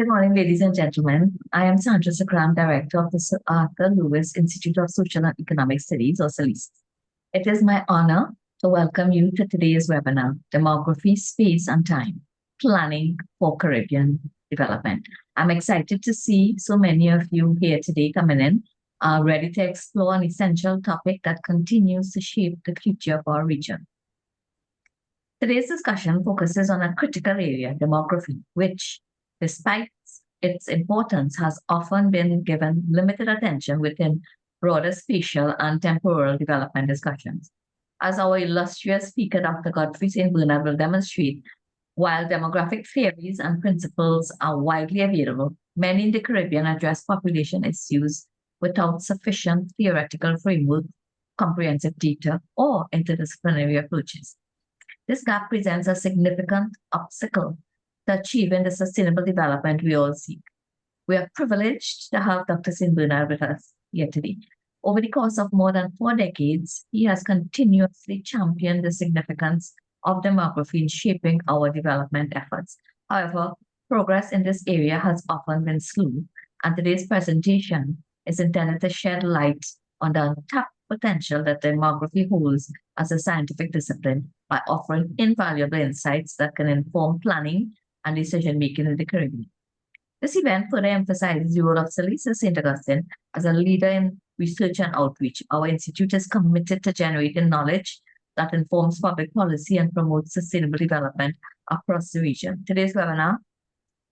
Good morning, ladies and gentlemen. I am Sandra Sakram, Director of the Sir Arthur Lewis Institute of Social and Economic Studies, or SALIS. It is my honor to welcome you to today's webinar, Demography, Space and Time, Planning for Caribbean Development. I'm excited to see so many of you here today coming in, ready to explore an essential topic that continues to shape the future of our region. Today's discussion focuses on a critical area, demography, which, despite its importance, has often been given limited attention within broader spatial and temporal development discussions. As our illustrious speaker, Dr. Godfrey St. Bernard, will demonstrate, while demographic theories and principles are widely available, many in the Caribbean address population issues without sufficient theoretical framework, comprehensive data, or interdisciplinary approaches. This gap presents a significant obstacle to achieving the sustainable development we all seek. We are privileged to have Dr. St. Bernard with us here today. Over the course of more than 4 decades, he has continuously championed the significance of demography in shaping our development efforts. However, progress in this area has often been slow, and today's presentation is intended to shed light on the untapped potential that demography holds as a scientific discipline by offering invaluable insights that can inform planning and decision-making in the Caribbean. This event further emphasizes the role of SALIS St. Augustine as a leader in research and outreach. Our institute is committed to generating knowledge that informs public policy and promotes sustainable development across the region. Today's webinar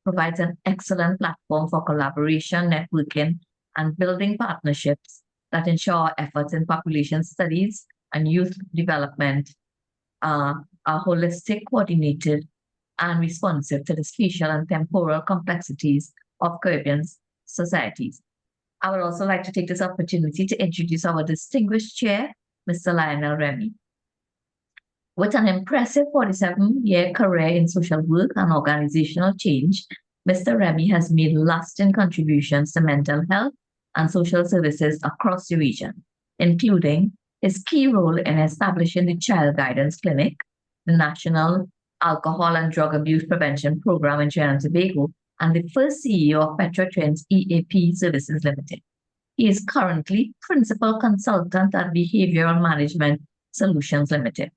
provides an excellent platform for collaboration, networking, and building partnerships that ensure our efforts in population studies and youth development are holistic, coordinated, and responsive to the spatial and temporal complexities of Caribbean societies. I would also like to take this opportunity to introduce our distinguished chair, Mr. Lionel Remy. With an impressive 47-year career in social work and organizational change, Mr. Remy has made lasting contributions to mental health and social services across the region, including his key role in establishing the Child Guidance Clinic, the National Alcohol and Drug Abuse Prevention Program in Trinidad and Tobago, and the first CEO of Petrotrans EAP Services Limited. He is currently Principal Consultant at Behavioral Management Solutions Limited.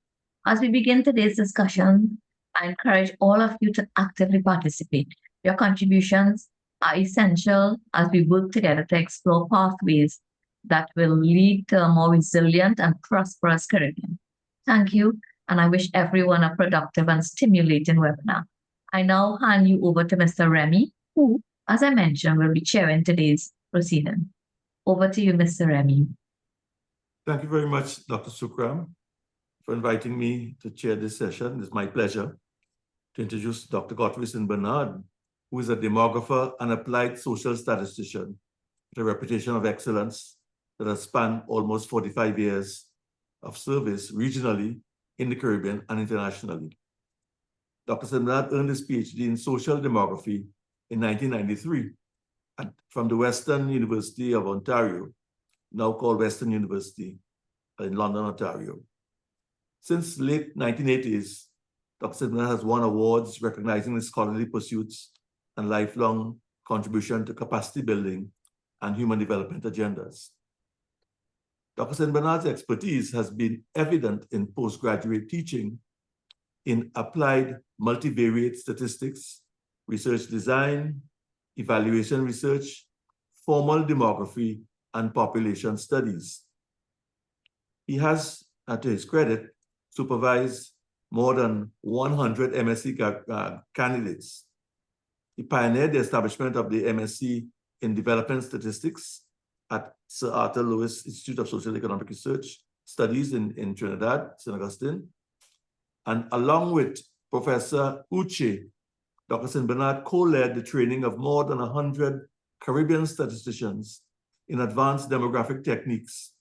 As we begin today's discussion, I encourage all of you to actively participate. Your contributions are essential as we work together to explore pathways that will lead to a more resilient and prosperous Caribbean. Thank you, and I wish everyone a productive and stimulating webinar. I now hand you over to Mr. Remy, who, as I mentioned, will be chairing today's proceeding. Over to you, Mr. Remy. Thank you very much, Dr. Sukram, for inviting me to chair this session. It's my pleasure to introduce Dr. Godfrey St. Bernard, who is a demographer and applied social statistician with a reputation of excellence that has spanned almost 45 years of service regionally in the Caribbean and internationally. Dr. St. Bernard earned his PhD in social demography in 1993 from the Western University of Ontario, now called Western University in London, Ontario. Since late 1980s, Dr. St. Bernard has won awards recognizing his scholarly pursuits and lifelong contribution to capacity building and human development agendas. Dr. St. Bernard's expertise has been evident in postgraduate teaching in applied multivariate statistics, research design, evaluation research, formal demography, and population studies. He has, to his credit, supervised more than 100 MSc candidates. He pioneered the establishment of the MSc in Development Statistics at Sir Arthur Lewis Institute of Social Economic Research Studies in Trinidad, St. Augustine. And along with Professor Uche, Dr. St. Bernard co-led the training of more than 100 Caribbean statisticians in advanced demographic techniques.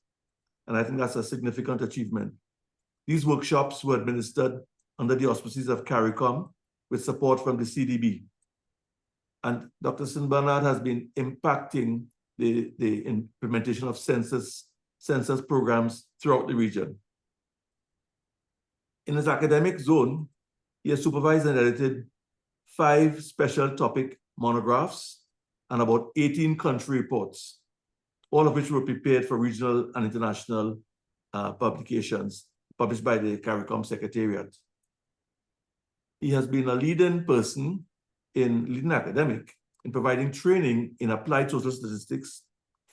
And I think that's a significant achievement. These workshops were administered under the auspices of CARICOM with support from the CDB. And Dr. St. Bernard has been impacting the implementation of census programs throughout the region. In his academic zone, he has supervised and edited 5 special topic monographs, and about 18 country reports, all of which were prepared for regional and international publications published by the CARICOM Secretariat. He has been a leading academic in providing training in applied social statistics,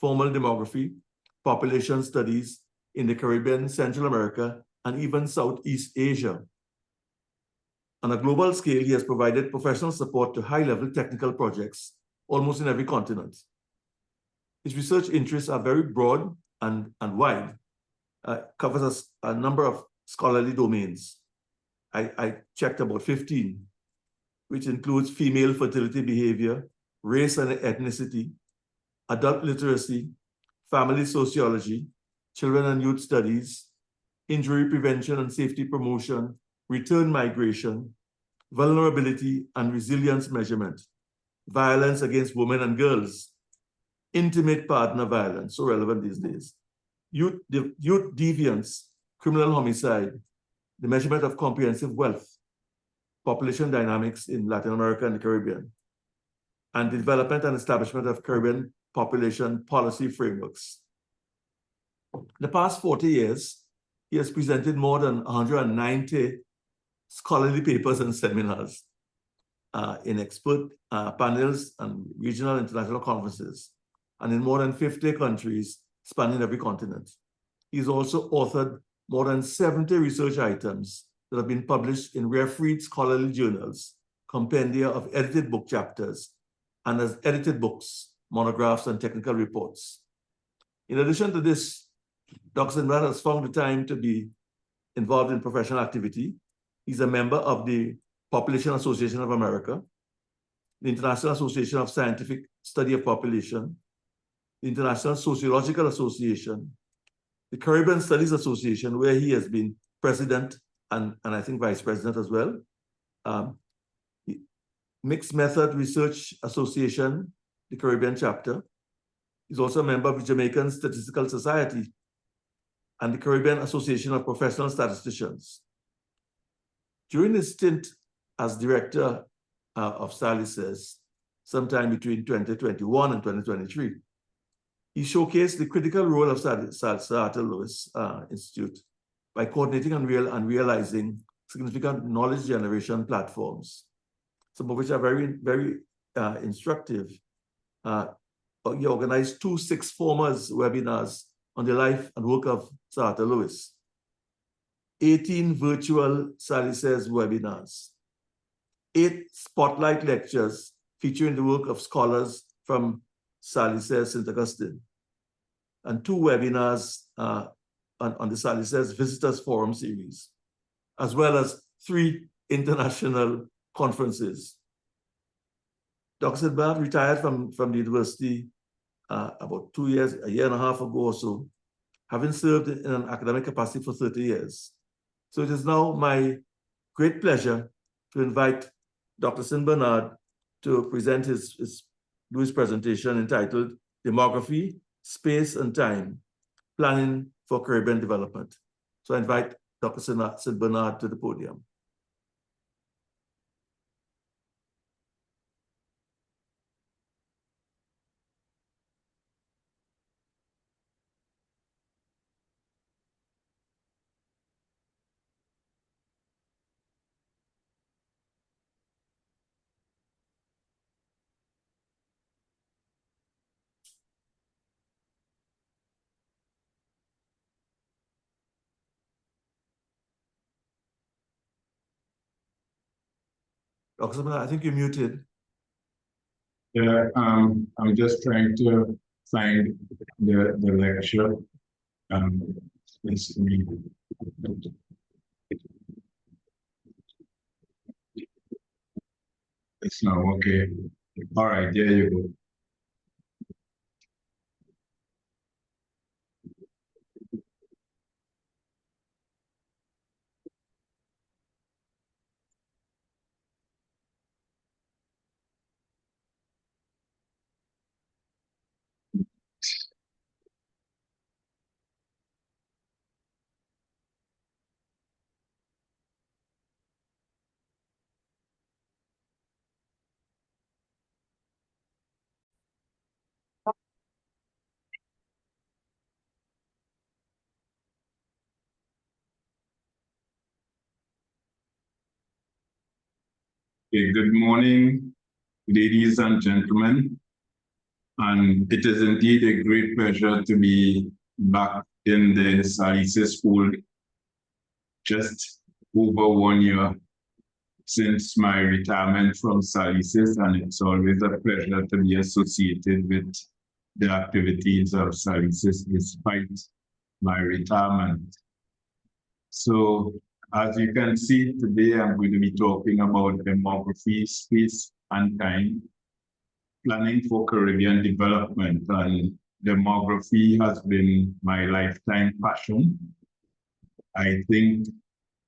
formal demography, population studies in the Caribbean, Central America, and even Southeast Asia. On a global scale, he has provided professional support to high-level technical projects almost in every continent. His research interests are very broad and wide, covers a number of scholarly domains. I checked about 15, which includes female fertility behavior, race and ethnicity, adult literacy, family sociology, children and youth studies, injury prevention and safety promotion, return migration, vulnerability and resilience measurement, violence against women and girls, intimate partner violence, so relevant these days, youth deviance, criminal homicide, the measurement of comprehensive wealth, population dynamics in Latin America and the Caribbean, and the development and establishment of Caribbean population policy frameworks. In the past 40 years, he has presented more than 190 scholarly papers and seminars in expert panels and regional and international conferences, and in more than 50 countries spanning every continent. He's also authored more than 70 research items that have been published in refereed scholarly journals, compendia of edited book chapters, and as edited books, monographs, and technical reports. In addition to this, Dr. Sinbad has found the time to be involved in professional activity. He's a member of the Population Association of America, the International Association of Scientific Study of Population, the International Sociological Association, the Caribbean Studies Association, where he has been president and I think vice president as well. Mixed Method Research Association, the Caribbean chapter. He's also a member of the Jamaican Statistical Society and the Caribbean Association of Professional Statisticians. During his stint as director of SALISES, sometime between 2021 and 2023, he showcased the critical role of Sir Arthur Lewis Institute by coordinating and realizing significant knowledge generation platforms, some of which are very, very instructive. He organized 2 six-formers webinars on the life and work of Sir Arthur Lewis, 18 virtual SALISES webinars, 8 spotlight lectures featuring the work of scholars from SALISES St. Augustine, and 2 webinars on the SALISES Visitors Forum series, as well as 3 international conferences. Dr. Sinbad retired from the university about a year and a half ago or so, having served in an academic capacity for 30 years. So it is now my great pleasure to invite Dr. Sinbad to present his presentation entitled Demography, Space and Time, Planning for Caribbean Development. So I invite Dr. Sinbad to the podium. Dr. Sinbad, I think you're muted. Yeah, I'm just trying to find the lecture. It's me. It's now okay. All right, there you go. Good morning, ladies and gentlemen. And it is indeed a great pleasure to be back in the Salises School just over 1 year since my retirement from Salises, and it's always a pleasure to be associated with the activities of Salises despite my retirement. So, as you can see today, I'm going to be talking about demography, space, and time, planning for Caribbean development. And demography has been my lifetime passion. I think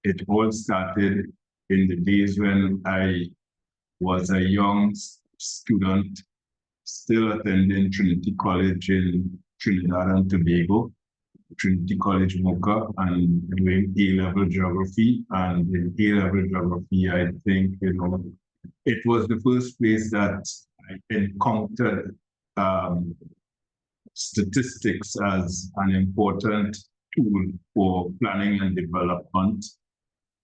it all started in the days when I was a young student, still attending Trinity College in Trinidad and Tobago, Trinity College Mocha, and doing A-level geography. And in A-level geography, I think, it was the first place that I encountered statistics as an important tool for planning and development.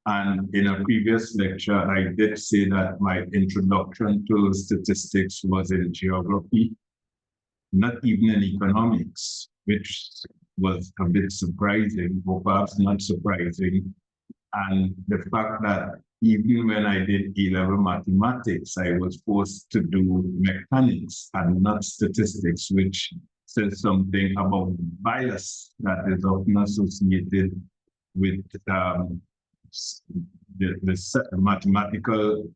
And in a previous lecture, I did say that my introduction to statistics was in geography, not even in economics, which was a bit surprising, or perhaps not surprising. And the fact that even when I did A-level mathematics, I was forced to do mechanics and not statistics, which says something about bias that is often associated with the mathematical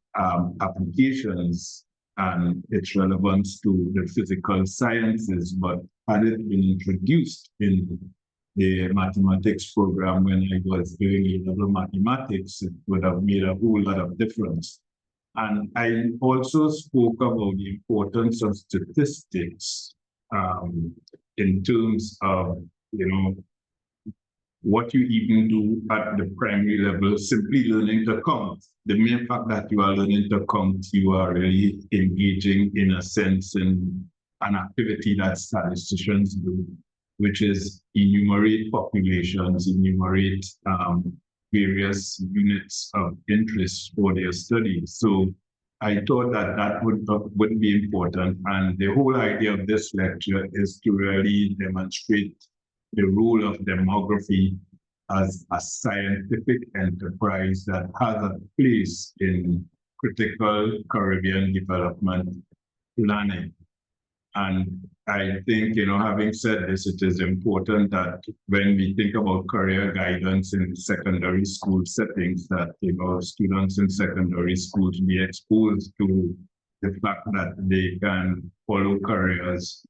applications and its relevance to the physical sciences. But had it been introduced in the mathematics program when I was doing A-level mathematics, it would have made a whole lot of difference. And I also spoke about the importance of statistics in terms of, what you even do at the primary level, simply learning to count. The mere fact that you are learning to count, you are really engaging in a sense in an activity that statisticians do, which is enumerate populations, enumerate various units of interest for their studies. So I thought that that would be important. And the whole idea of this lecture is to really demonstrate the role of demography as a scientific enterprise that has a place in critical Caribbean development planning. And I think, having said this, it is important that when we think about career guidance in secondary school settings, that, students in secondary schools be exposed to the fact that they can follow careers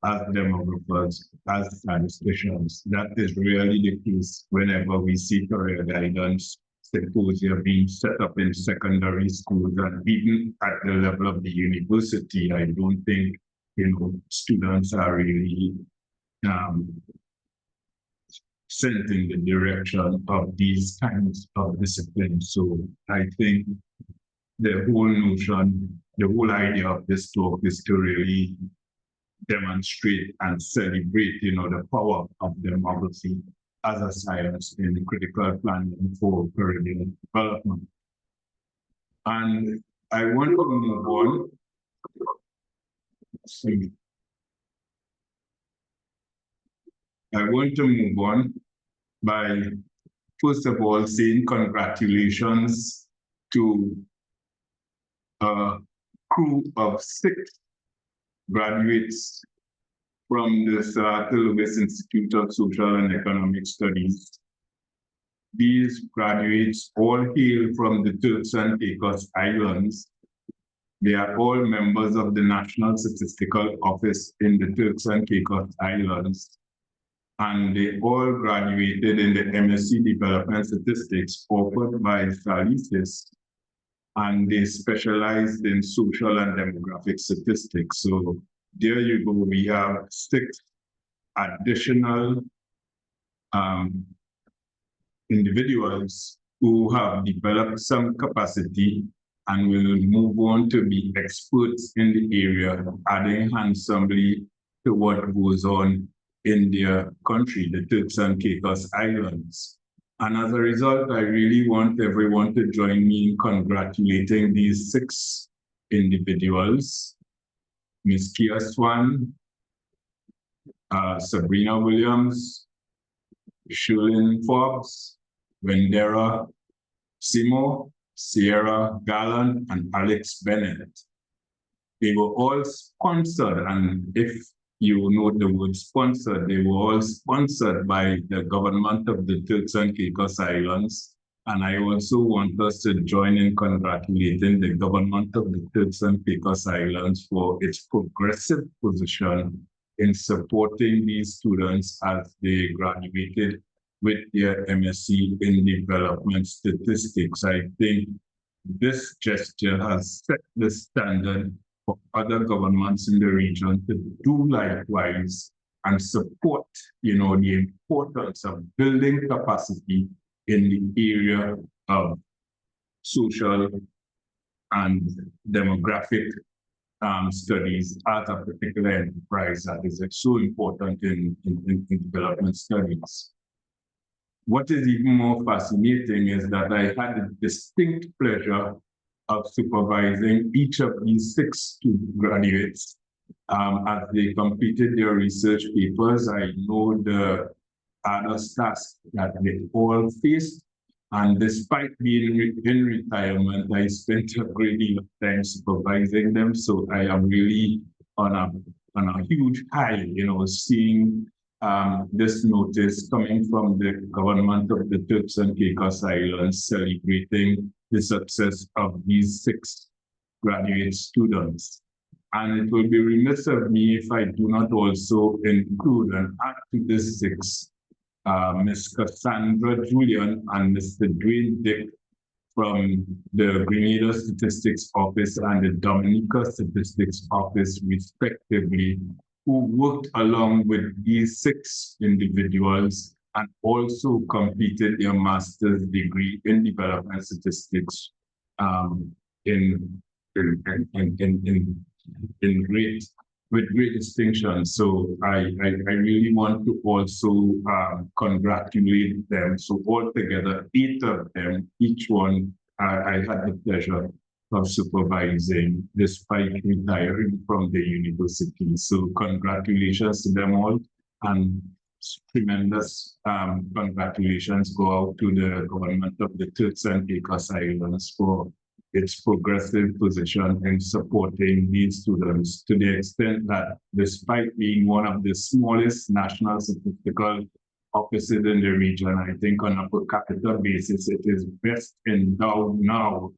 as demographers, as statisticians. That is really the case whenever we see career guidance symposia being set up in secondary schools, and even at the level of the university. I don't think students are really sent in the direction of these kinds of disciplines. So I think the whole notion, the whole idea of this talk is to really demonstrate and celebrate, the power of demography as a science in critical planning for Caribbean development. And I want to move on. I want to move on by, first of all, saying congratulations to a crew of 6 graduates from the Sir Arthur Lewis Institute of Social and Economic Studies. These graduates all hail from the Turks and Caicos Islands. They are all members of the National Statistical Office in the Turks and Caicos Islands. And they all graduated in the MSc Development Statistics offered by Salises, and they specialized in social and demographic statistics. So there you go, we have 6 additional individuals who have developed some capacity and will move on to be experts in the area, adding handsomely to what goes on in their country, the Turks and Caicos Islands. And as a result, I really want everyone to join me in congratulating these 6 individuals: Ms. Kia Swan, Sabrina Williams, Shulin Forbes, Wendera Simo, Sierra Gallant, and Alex Bennett. They were all sponsored, and if you know the word sponsored, they were all sponsored by the government of the Turks and Caicos Islands. And I also want us to join in congratulating the government of the Turks and Caicos Islands for its progressive position in supporting these students as they graduated with their MSc in development statistics. I think this gesture has set the standard for other governments in the region to do likewise and support, the importance of building capacity in the area of social and demographic studies as a particular enterprise that is so important in development studies. What is even more fascinating is that I had the distinct pleasure of supervising each of these 6 student graduates as they completed their research papers. I know the arduous task that they all faced, and despite being in retirement, I spent a great deal of time supervising them. So I am really on a huge high, seeing this notice coming from the government of the Turks and Caicos Islands celebrating the success of these 6 graduate students. And it will be remiss of me if I do not also include and add to this 6 Ms. Cassandra Julian and Mr. Dwayne Dick from the Grenada Statistics Office and the Dominica Statistics Office, respectively, who worked along with these 6 individuals and also completed their master's degree in development statistics with great distinction. So I really want to also congratulate them. So altogether, 8 of them, each one, I had the pleasure of supervising despite retiring from the university. So congratulations to them all, and tremendous congratulations go out to the government of the Turks and Caicos Islands for its progressive position in supporting these students, to the extent that despite being one of the smallest national statistical offices in the region, I think on a per capita basis, it is best endowed now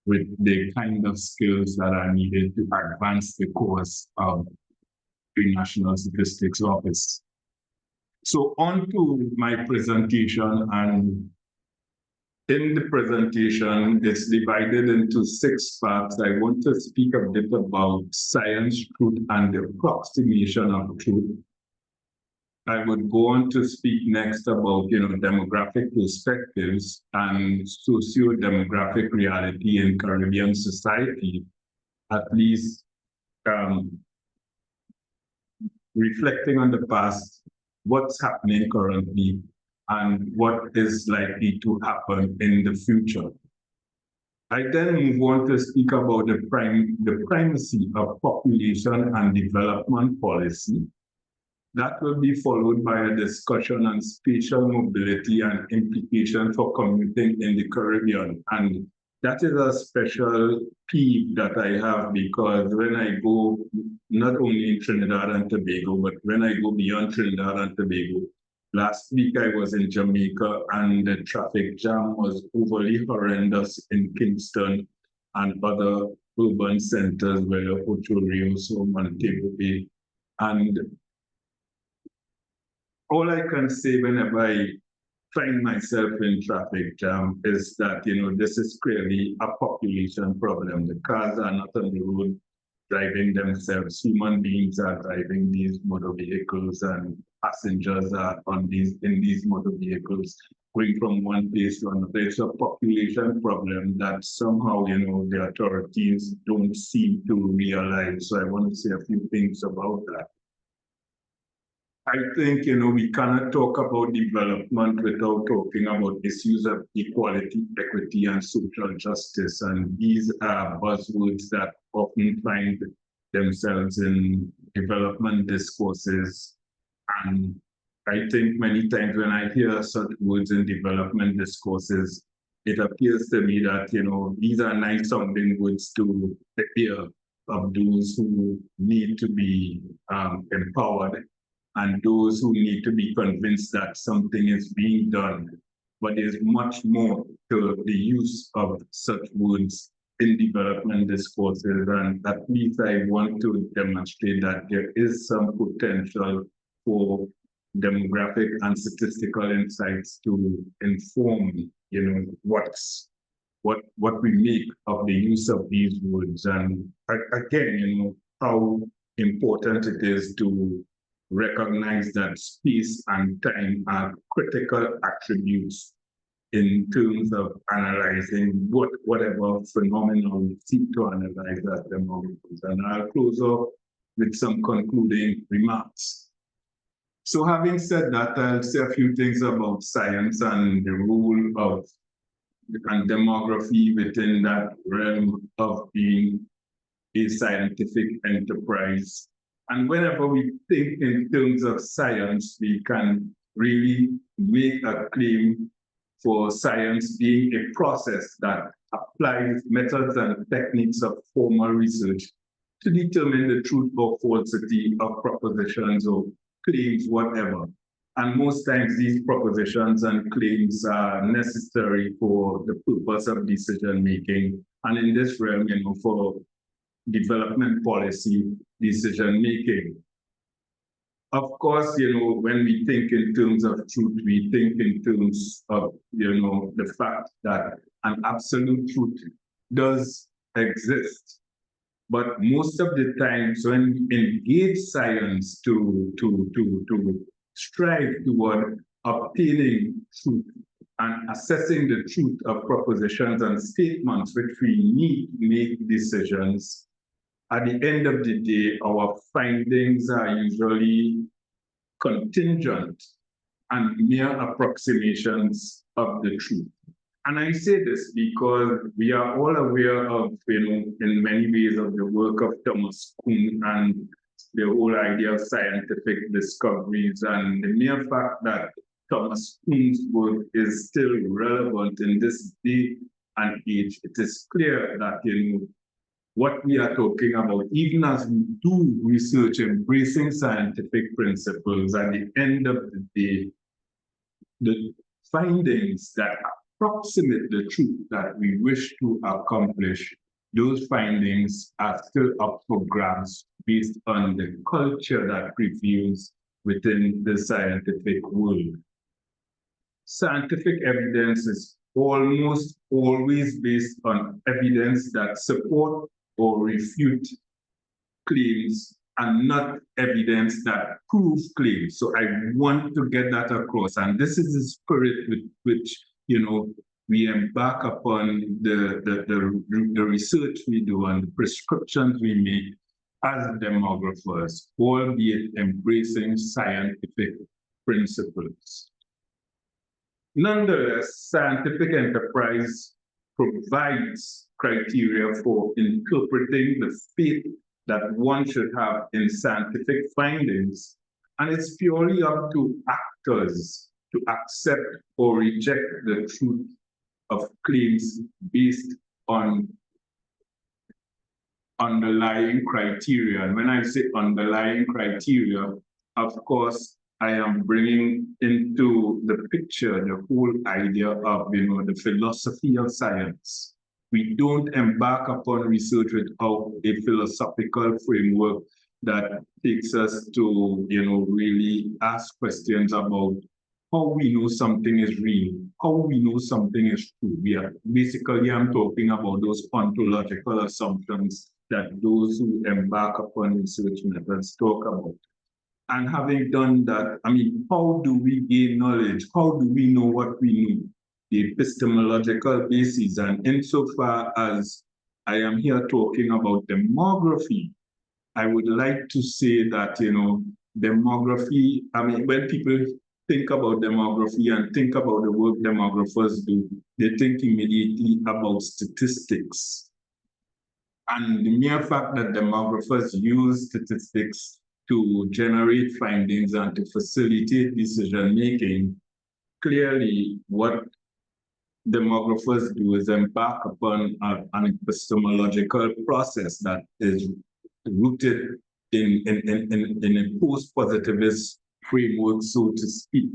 with the kind of skills that are needed to advance the course of the National Statistics Office. So on to my presentation, and in the presentation, it's divided into 6 parts. I want to speak a bit about science, truth, and the approximation of truth. I would go on to speak next about, demographic perspectives and socio-demographic reality in Caribbean society, at least reflecting on the past, what's happening currently, and what is likely to happen in the future. I then move on to speak about the primacy of population and development policy. That will be followed by a discussion on spatial mobility and implications for commuting in the Caribbean. And that is a special peeve that I have, because when I go, not only in Trinidad and Tobago, but when I go beyond Trinidad and Tobago, last week I was in Jamaica and the traffic jam was overly horrendous in Kingston and other urban centers where Ocho Rios or Montego Bay. And all I can say whenever I find myself in traffic jam is that, this is clearly a population problem. The cars are not on the road driving themselves. Human beings are driving these motor vehicles, and passengers are in these motor vehicles going from one place to another. It's a population problem that somehow, the authorities don't seem to realize. So I want to say a few things about that. I think, we cannot talk about development without talking about issues of equality, equity, and social justice. And these are buzzwords that often find themselves in development discourses. And I think many times when I hear such words in development discourses, it appears to me that, these are nice sounding words to the ear of those who need to be empowered and those who need to be convinced that something is being done. But there's much more to the use of such words in development discourses. And at least I want to demonstrate that there is some potential for demographic and statistical insights to inform, what we make of the use of these words. And again, how important it is to recognize that space and time are critical attributes in terms of analyzing whatever phenomenon we seek to analyze as demographers. And I'll close off with some concluding remarks. So having said that, I'll say a few things about science and the role of and demography within that realm of being a scientific enterprise. And whenever we think in terms of science, we can really make a claim for science being a process that applies methods and techniques of formal research to determine the truth or falsity of propositions or claims, whatever. And most times these propositions and claims are necessary for the purpose of decision making. And in this realm, for development policy decision making. Of course, when we think in terms of truth, we think in terms of, the fact that an absolute truth does exist. But most of the times when we engage science to strive toward obtaining truth and assessing the truth of propositions and statements which we need to make decisions, at the end of the day, our findings are usually contingent and mere approximations of the truth. And I say this because we are all aware of, in many ways, of the work of Thomas Kuhn and the whole idea of scientific discoveries, and the mere fact that Thomas Kuhn's work is still relevant in this day and age. It is clear that, what we are talking about, even as we do research embracing scientific principles, at the end of the day, the findings that approximate the truth that we wish to accomplish, those findings are still up for grabs based on the culture that prevails within the scientific world. Scientific evidence is almost always based on evidence that support or refute claims and not evidence that proves claims. So I want to get that across. And this is the spirit with which, we embark upon the research we do and the prescriptions we make as demographers, albeit embracing scientific principles. Nonetheless, scientific enterprise provides criteria for interpreting the faith that one should have in scientific findings, and it's purely up to actors to accept or reject the truth of claims based on underlying criteria. And when I say underlying criteria, of course, I am bringing into the picture the whole idea of, the philosophy of science. We don't embark upon research without a philosophical framework that takes us to, really ask questions about how we know something is real, how we know something is true. I'm talking about those ontological assumptions that those who embark upon research methods talk about. And having done that, how do we gain knowledge? How do we know what we know? The epistemological basis. And insofar as I am here talking about demography, I would like to say that, demography, I mean, when people think about demography and think about the work demographers do, they think immediately about statistics. And the mere fact that demographers use statistics to generate findings and to facilitate decision-making, clearly what demographers do is embark upon an epistemological process that is rooted in a post-positivist framework, so to speak.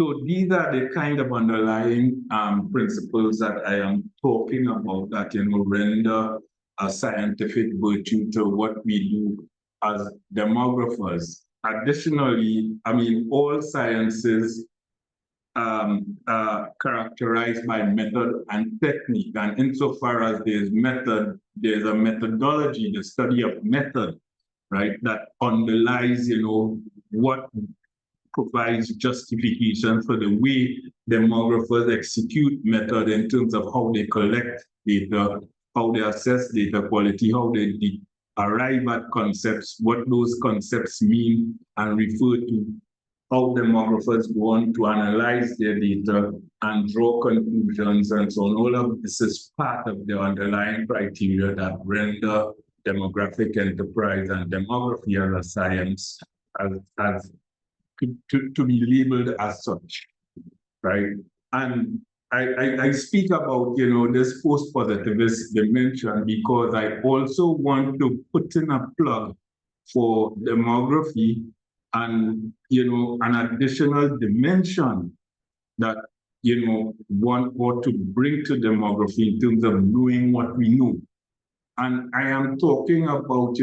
So these are the kind of underlying principles that I am talking about that, render a scientific virtue to what we do as demographers. Additionally, I mean, all sciences characterized by method and technique. And insofar as there's method, there's a methodology, the study of method, right, that underlies, what provides justification for the way demographers execute method in terms of how they collect data, how they assess data quality, how they arrive at concepts, what those concepts mean, and refer to how demographers go on to analyze their data and draw conclusions and so on. All of this is part of the underlying criteria that render demographic enterprise and demography as a science as to be labeled as such, right? And I speak about, this post-positivist dimension because I also want to put in a plug for demography and, an additional dimension that, one ought to bring to demography in terms of knowing what we know. And I am talking about,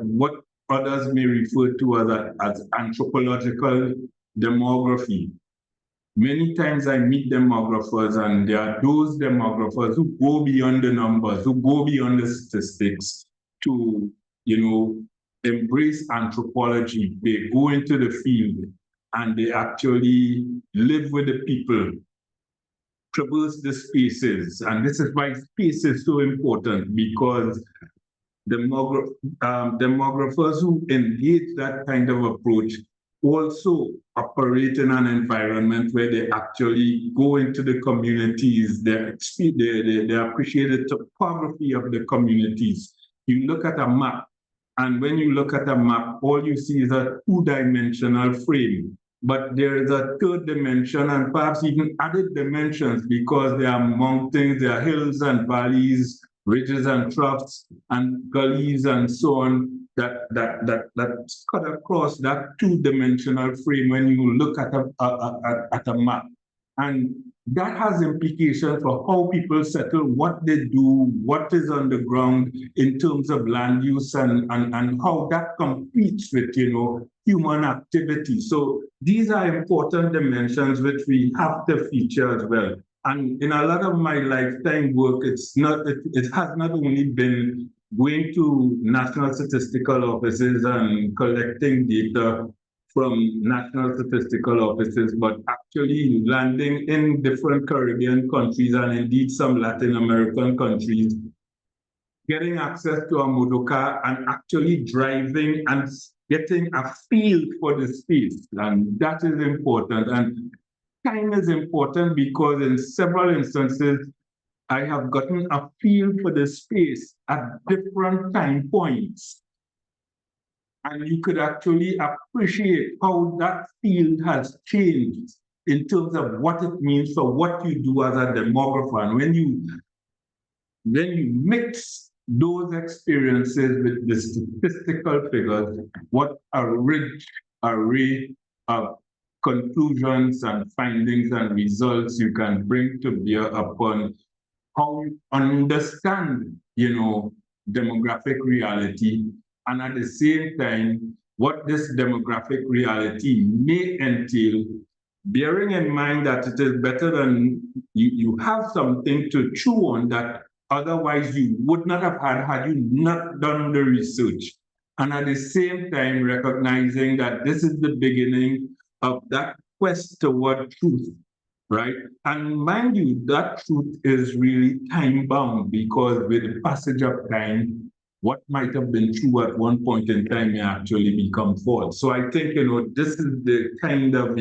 what others may refer to as anthropological demography. Many times I meet demographers, and there are those demographers who go beyond the numbers, who go beyond the statistics to, embrace anthropology. They go into the field and they actually live with the people, traverse the spaces. And this is why space is so important, because demographers who engage that kind of approach also operate in an environment where they actually go into the communities, they appreciate the topography of the communities. You look at a map, and when you look at a map, all you see is a two-dimensional frame. But there is a third dimension and perhaps even added dimensions, because there are mountains, there are hills and valleys, ridges and troughs and gullies and so on that cut across that two-dimensional frame when you look at a map. And that has implications for how people settle, what they do, what is on the ground in terms of land use, and how that competes with, human activity. So these are important dimensions which we have to feature as well. And in a lot of my lifetime work, it has not only been going to national statistical offices and collecting data from national statistical offices, but actually landing in different Caribbean countries and indeed some Latin American countries, getting access to a motor car and actually driving and getting a feel for the space. And that is important. And time is important because in several instances, I have gotten a feel for the space at different time points. And you could actually appreciate how that field has changed in terms of what it means for what you do as a demographer. And when you mix those experiences with the statistical figures, what a rich array of conclusions and findings and results you can bring to bear upon how you understand, demographic reality, and at the same time, what this demographic reality may entail, bearing in mind that it is better than you have something to chew on that otherwise you would not have had you not done the research. And at the same time, recognizing that this is the beginning of that quest toward truth, right? And mind you, that truth is really time-bound, because with the passage of time, what might have been true at one point in time may actually become false. So I think, this is the kind of,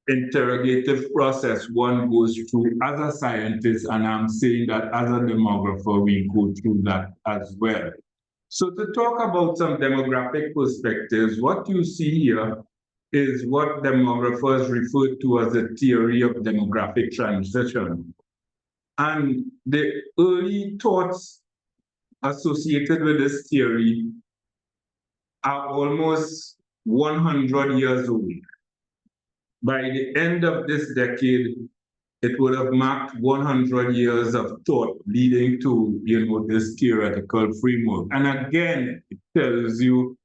interrogative process one goes through as a scientist, and I'm saying that as a demographer, we go through that as well. So to talk about some demographic perspectives, what you see here is what demographers refer to as a theory of demographic transition. And the early thoughts associated with this theory are almost 100 years old. By the end of this decade, it would have marked 100 years of thought leading to, this theoretical framework. And again, it tells you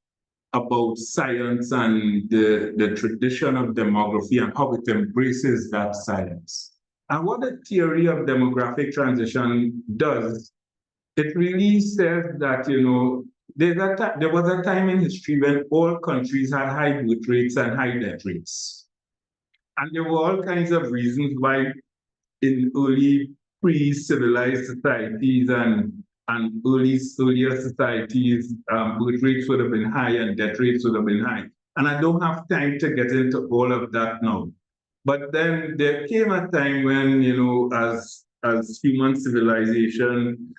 about science and the tradition of demography and how it embraces that science. And what the theory of demographic transition does, it really says that, there was a time in history when all countries had high birth rates and high death rates. And there were all kinds of reasons why in early pre-civilized societies and earlier societies, birth rates would have been high and death rates would have been high. And I don't have time to get into all of that now. But then there came a time when, as human civilization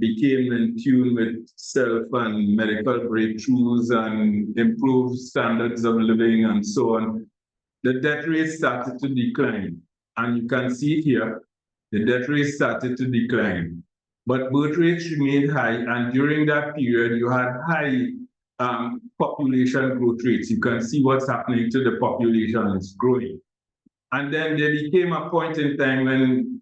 became in tune with self and medical breakthroughs and improved standards of living and so on, the death rate started to decline. And you can see here, the death rate started to decline. But birth rates remained high, and during that period, you had high population growth rates. You can see what's happening to the population, it's growing. And then there became a point in time when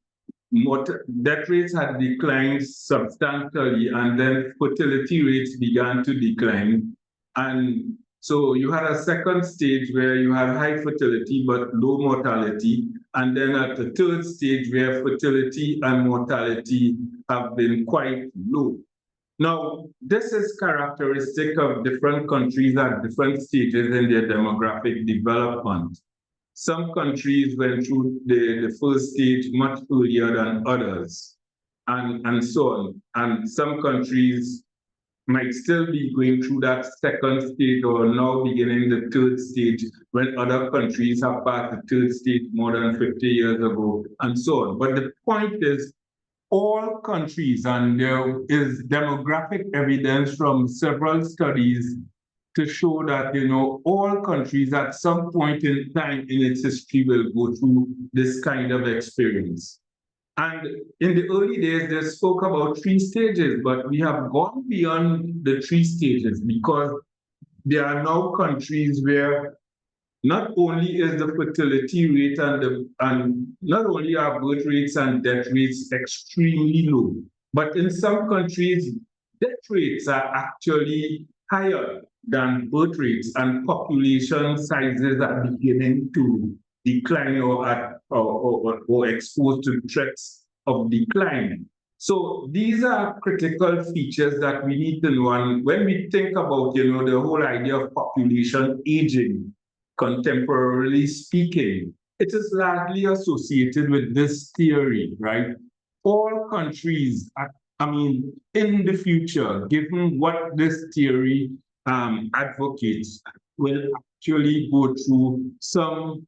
death rates had declined substantially, and then fertility rates began to decline. And so you had a second stage where you had high fertility but low mortality, and then at the third stage where fertility and mortality have been quite low. Now, this is characteristic of different countries at different stages in their demographic development. Some countries went through the first stage much earlier than others, and so on. And some countries might still be going through that second stage or now beginning the third stage when other countries have passed the third stage more than 50 years ago, and so on. But the point is, all countries, and there is demographic evidence from several studies to show that, all countries at some point in time in its history will go through this kind of experience. And in the early days, they spoke about 3 stages, but we have gone beyond the 3 stages because there are now countries where not only is the fertility rate and not only are birth rates and death rates extremely low, but in some countries, death rates are actually higher than birth rates, and population sizes are beginning to decline or exposed to threats of decline. So these are critical features that we need to know. And when we think about, the whole idea of population aging, contemporarily speaking, it is largely associated with this theory, right? All countries, in the future, given what this theory advocates, will actually go through some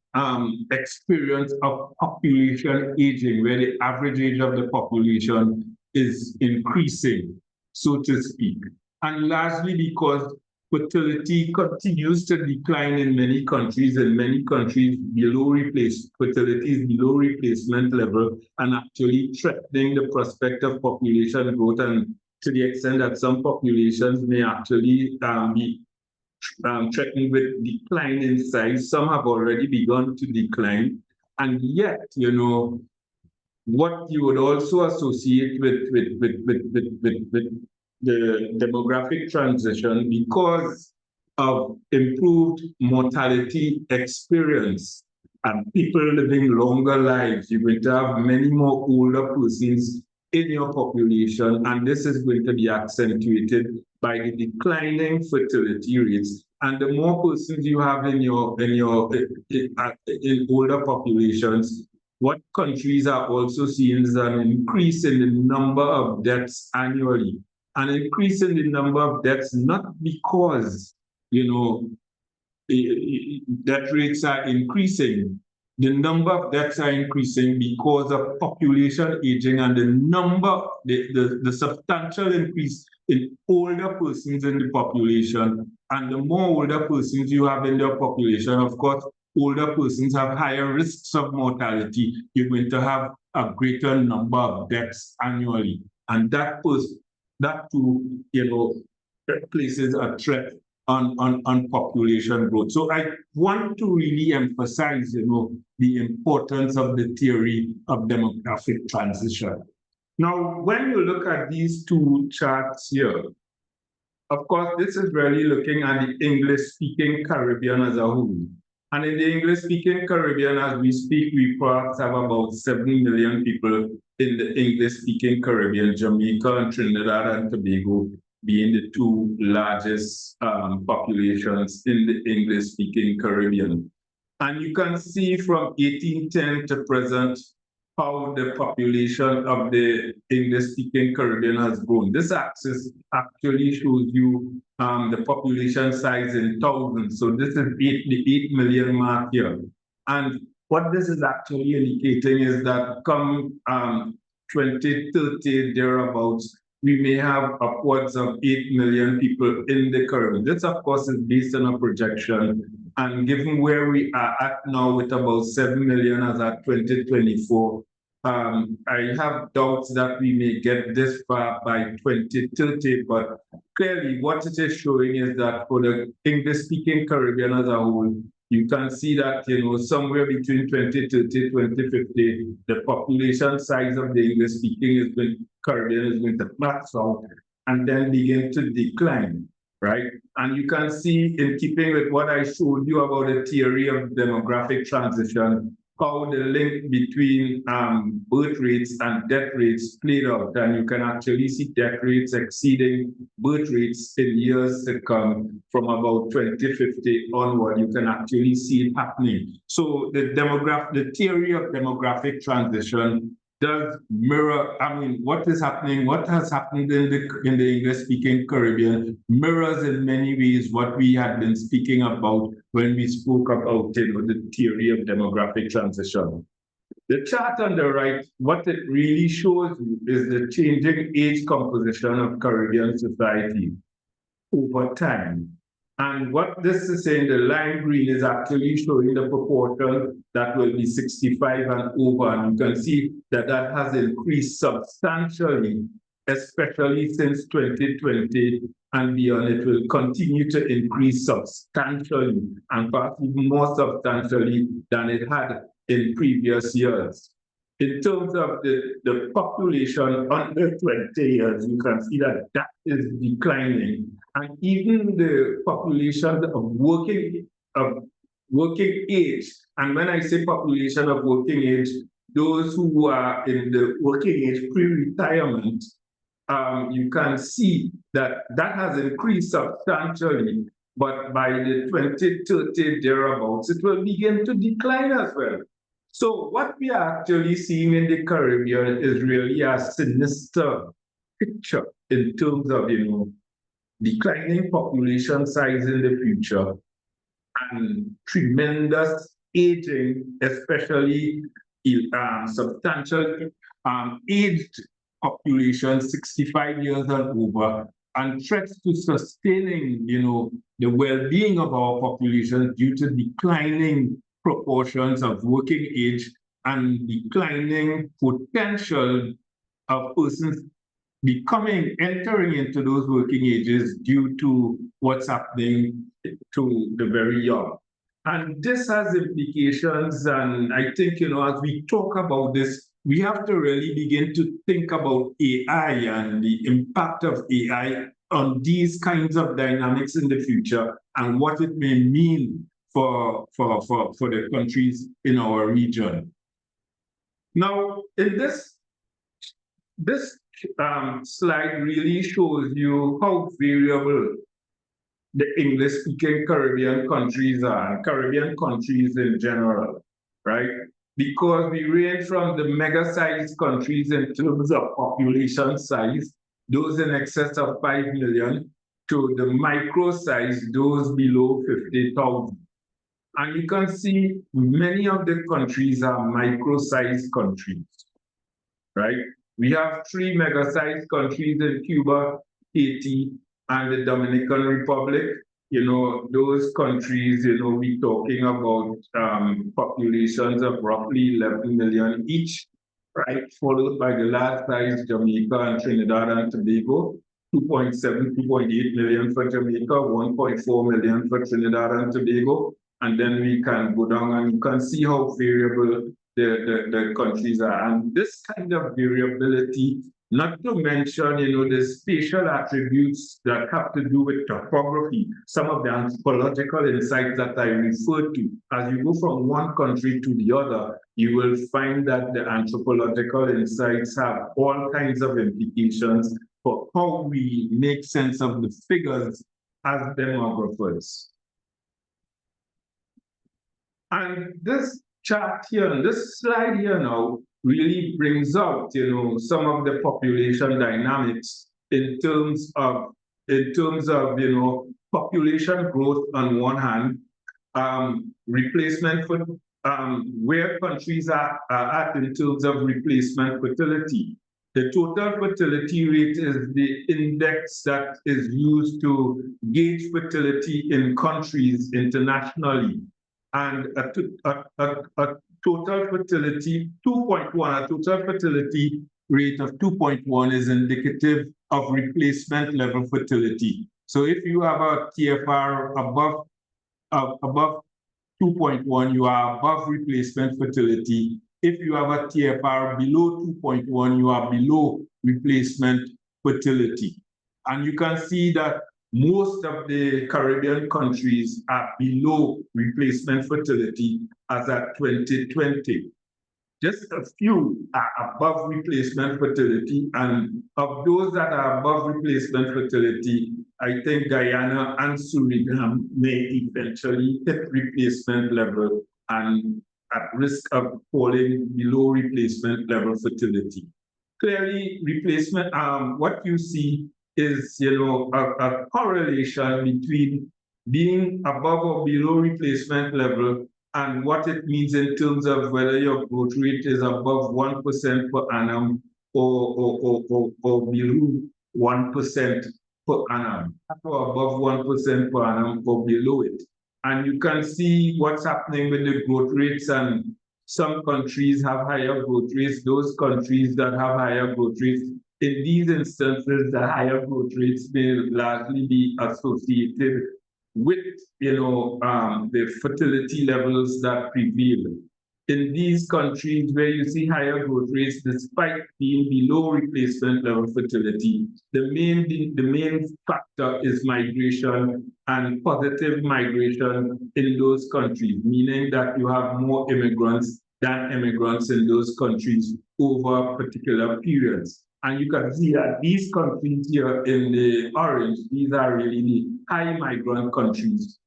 experience of population aging, where the average age of the population is increasing, so to speak. And largely because fertility continues to decline in many countries, fertility is below replacement level and actually threatening the prospect of population growth, and to the extent that some populations may actually be threatened with decline in size. Some have already begun to decline. And yet, what you would also associate with the demographic transition, because of improved mortality experience and people living longer lives, you're going to have many more older persons in your population, and this is going to be accentuated by the declining fertility rates. And the more persons you have in older populations, what countries are also seeing is an increase in the number of deaths annually. An increase in the number of deaths, not because, death rates are increasing. The number of deaths are increasing because of population aging and the substantial increase in older persons in the population. And the more older persons you have in the population, of course, older persons have higher risks of mortality. You're going to have a greater number of deaths annually. And that too, places a threat on population growth. So I want to really emphasize, the importance of the theory of demographic transition. Now, when you look at these two charts here, of course, this is really looking at the English-speaking Caribbean as a whole. And in the English-speaking Caribbean, as we speak, we perhaps have about 7 million people in the English-speaking Caribbean, Jamaica and Trinidad and Tobago being the two largest populations in the English-speaking Caribbean. And you can see from 1810 to present how the population of the English-speaking Caribbean has grown. This axis actually shows you the population size in thousands. So this is the 8 million mark here. And what this is actually indicating is that come 2030, thereabouts, we may have upwards of 8 million people in the Caribbean. This, of course, is based on a projection. And given where we are at now with about 7 million as at 2024, I have doubts that we may get this far by 2030, but clearly what it is showing is that for the English-speaking Caribbean as a whole, you can see that, somewhere between 2030, 2050, the population size of the English-speaking Caribbean is going to max out and then begin to decline, right? And you can see, in keeping with what I showed you about the theory of demographic transition, how the link between birth rates and death rates played out. And you can actually see death rates exceeding birth rates in years to come from about 2050 onward. You can actually see it happening. So the theory of demographic transition does mirror, what is happening, what has happened in the English-speaking Caribbean mirrors in many ways what we had been speaking about when we spoke about the theory of demographic transition. The chart on the right, what it really shows you is the changing age composition of Caribbean society over time. And what this is saying, the lime green is actually showing the proportion that will be 65 and over. And you can see that that has increased substantially, especially since 2020 and beyond. It will continue to increase substantially and perhaps even more substantially than it had in previous years. In terms of the population under 20 years, you can see that that is declining. And even the population of working age, and when I say population of working age, those who are in the working age pre-retirement, you can see that that has increased substantially. But by the 2030 thereabouts, it will begin to decline as well. So what we are actually seeing in the Caribbean is really a sinister picture in terms of, declining population size in the future and tremendous aging, especially substantial aged population, 65 years and over, and threats to sustaining, the well-being of our population due to declining proportions of working age and declining potential of persons entering into those working ages due to what's happening to the very young. And this has implications, and I think, as we talk about this, we have to really begin to think about AI and the impact of AI on these kinds of dynamics in the future and what it may mean for the countries in our region. Now, in this slide really shows you how variable the English-speaking Caribbean countries are, Caribbean countries in general, right? because we range from the mega-sized countries in terms of population size, those in excess of 5 million, to the micro-size, those below 50,000. And you can see many of the countries are micro-sized countries, right? We have 3 mega-sized countries in Cuba, Haiti, and the Dominican Republic. You know, those countries, you know, we're talking about populations of roughly 11 million each, right? Followed by the large size Jamaica and Trinidad and Tobago, 2.7, 2.8 million for Jamaica, 1.4 million for Trinidad and Tobago. And then we can go down and you can see how variable the countries are. And this kind of variability, not to mention, you know, the spatial attributes that have to do with topography, some of the anthropological insights that I referred to. As you go from one country to the other, you will find that the anthropological insights have all kinds of implications for how we make sense of the figures as demographers. And this chart here, this slide here now, really brings out, you know, some of the population dynamics in terms of, you know, population growth on one hand, replacement for where countries are at in terms of replacement fertility. The total fertility rate is the index that is used to gauge fertility in countries internationally. And a total fertility 2.1, a total fertility rate of 2.1 is indicative of replacement level fertility. So if you have a TFR above 2.1, you are above replacement fertility. If you have a TFR below 2.1, you are below replacement fertility. And you can see that most of the Caribbean countries are below replacement fertility as at 2020. Just a few are above replacement fertility, and of those that are above replacement fertility, I think Guyana and Suriname may eventually hit replacement level and at risk of falling below replacement level fertility. Clearly, replacement, what you see is, you know, a correlation between being above or below replacement level and what it means in terms of whether your growth rate is above 1% per annum or below 1% per annum, or above 1% per annum or below it. And you can see what's happening with the growth rates, and some countries have higher growth rates. Those countries that have higher growth rates, in these instances, the higher growth rates will largely be associated with, you know, the fertility levels that prevail. In these countries where you see higher growth rates, despite being below replacement level fertility, the main factor is migration and positive migration in those countries, meaning that you have more immigrants than immigrants in those countries over particular periods. And you can see that these countries here in the orange, these are really the high migrant countries,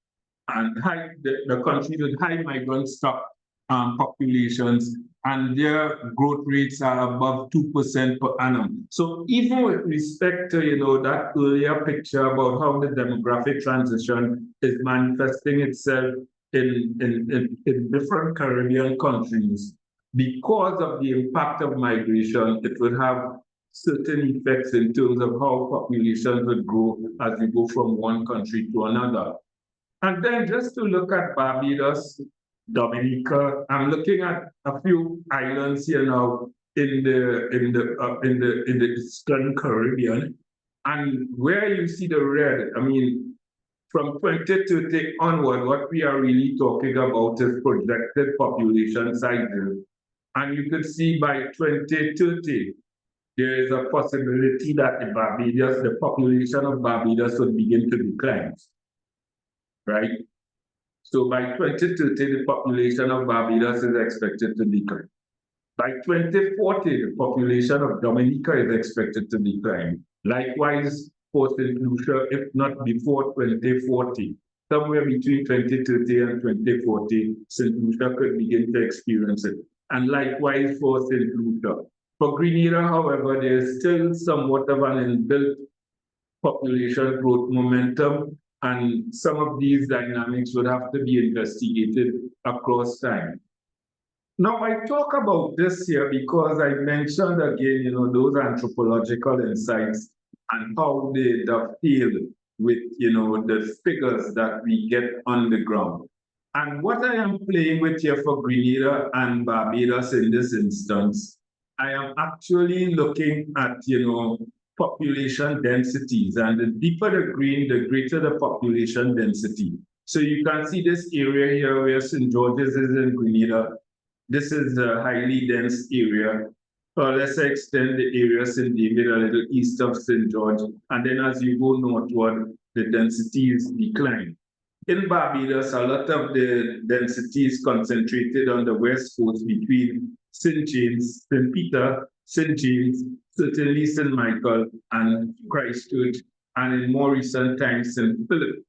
and the countries with high migrant stock populations, and their growth rates are above 2% per annum. So even with respect to, you know, that earlier picture about how the demographic transition is manifesting itself in different Caribbean countries, because of the impact of migration, it would have certain effects in terms of how populations would grow as we go from one country to another. And then just to look at Barbados, Dominica, I'm looking at a few islands here now in the Eastern Caribbean, and where you see the red, I mean, from 2030 onward, what we are really talking about is projected population sizes. And you could see by 2030, there is a possibility that the population of Barbados would begin to decline, right? So by 2030, the population of Barbados is expected to decline. By 2040, the population of Dominica is expected to decline. Likewise, for St. Lucia, if not before 2040, somewhere between 2030 and 2040, St. Lucia could begin to experience it. and likewise for St. Lucia. For Grenada, however, there is still somewhat of an inbuilt population growth momentum, and some of these dynamics would have to be investigated across time. Now, I talk about this here because I mentioned again, those anthropological insights and how they dovetail with, the figures that we get on the ground. And what I am playing with here for Grenada and Barbados in this instance, I am actually looking at, population densities, and the deeper the green, the greater the population density. So you can see this area here where St. George's is in Grenada. This is a highly dense area. To a lesser extent, the area St. David, a little east of St. George. And then as you go northward, the densities decline. In Barbados, a lot of the density is concentrated on the west coast between St. James, St. Peter, St. James, certainly St. Michael, and Christchurch, and in more recent times, St. Philip.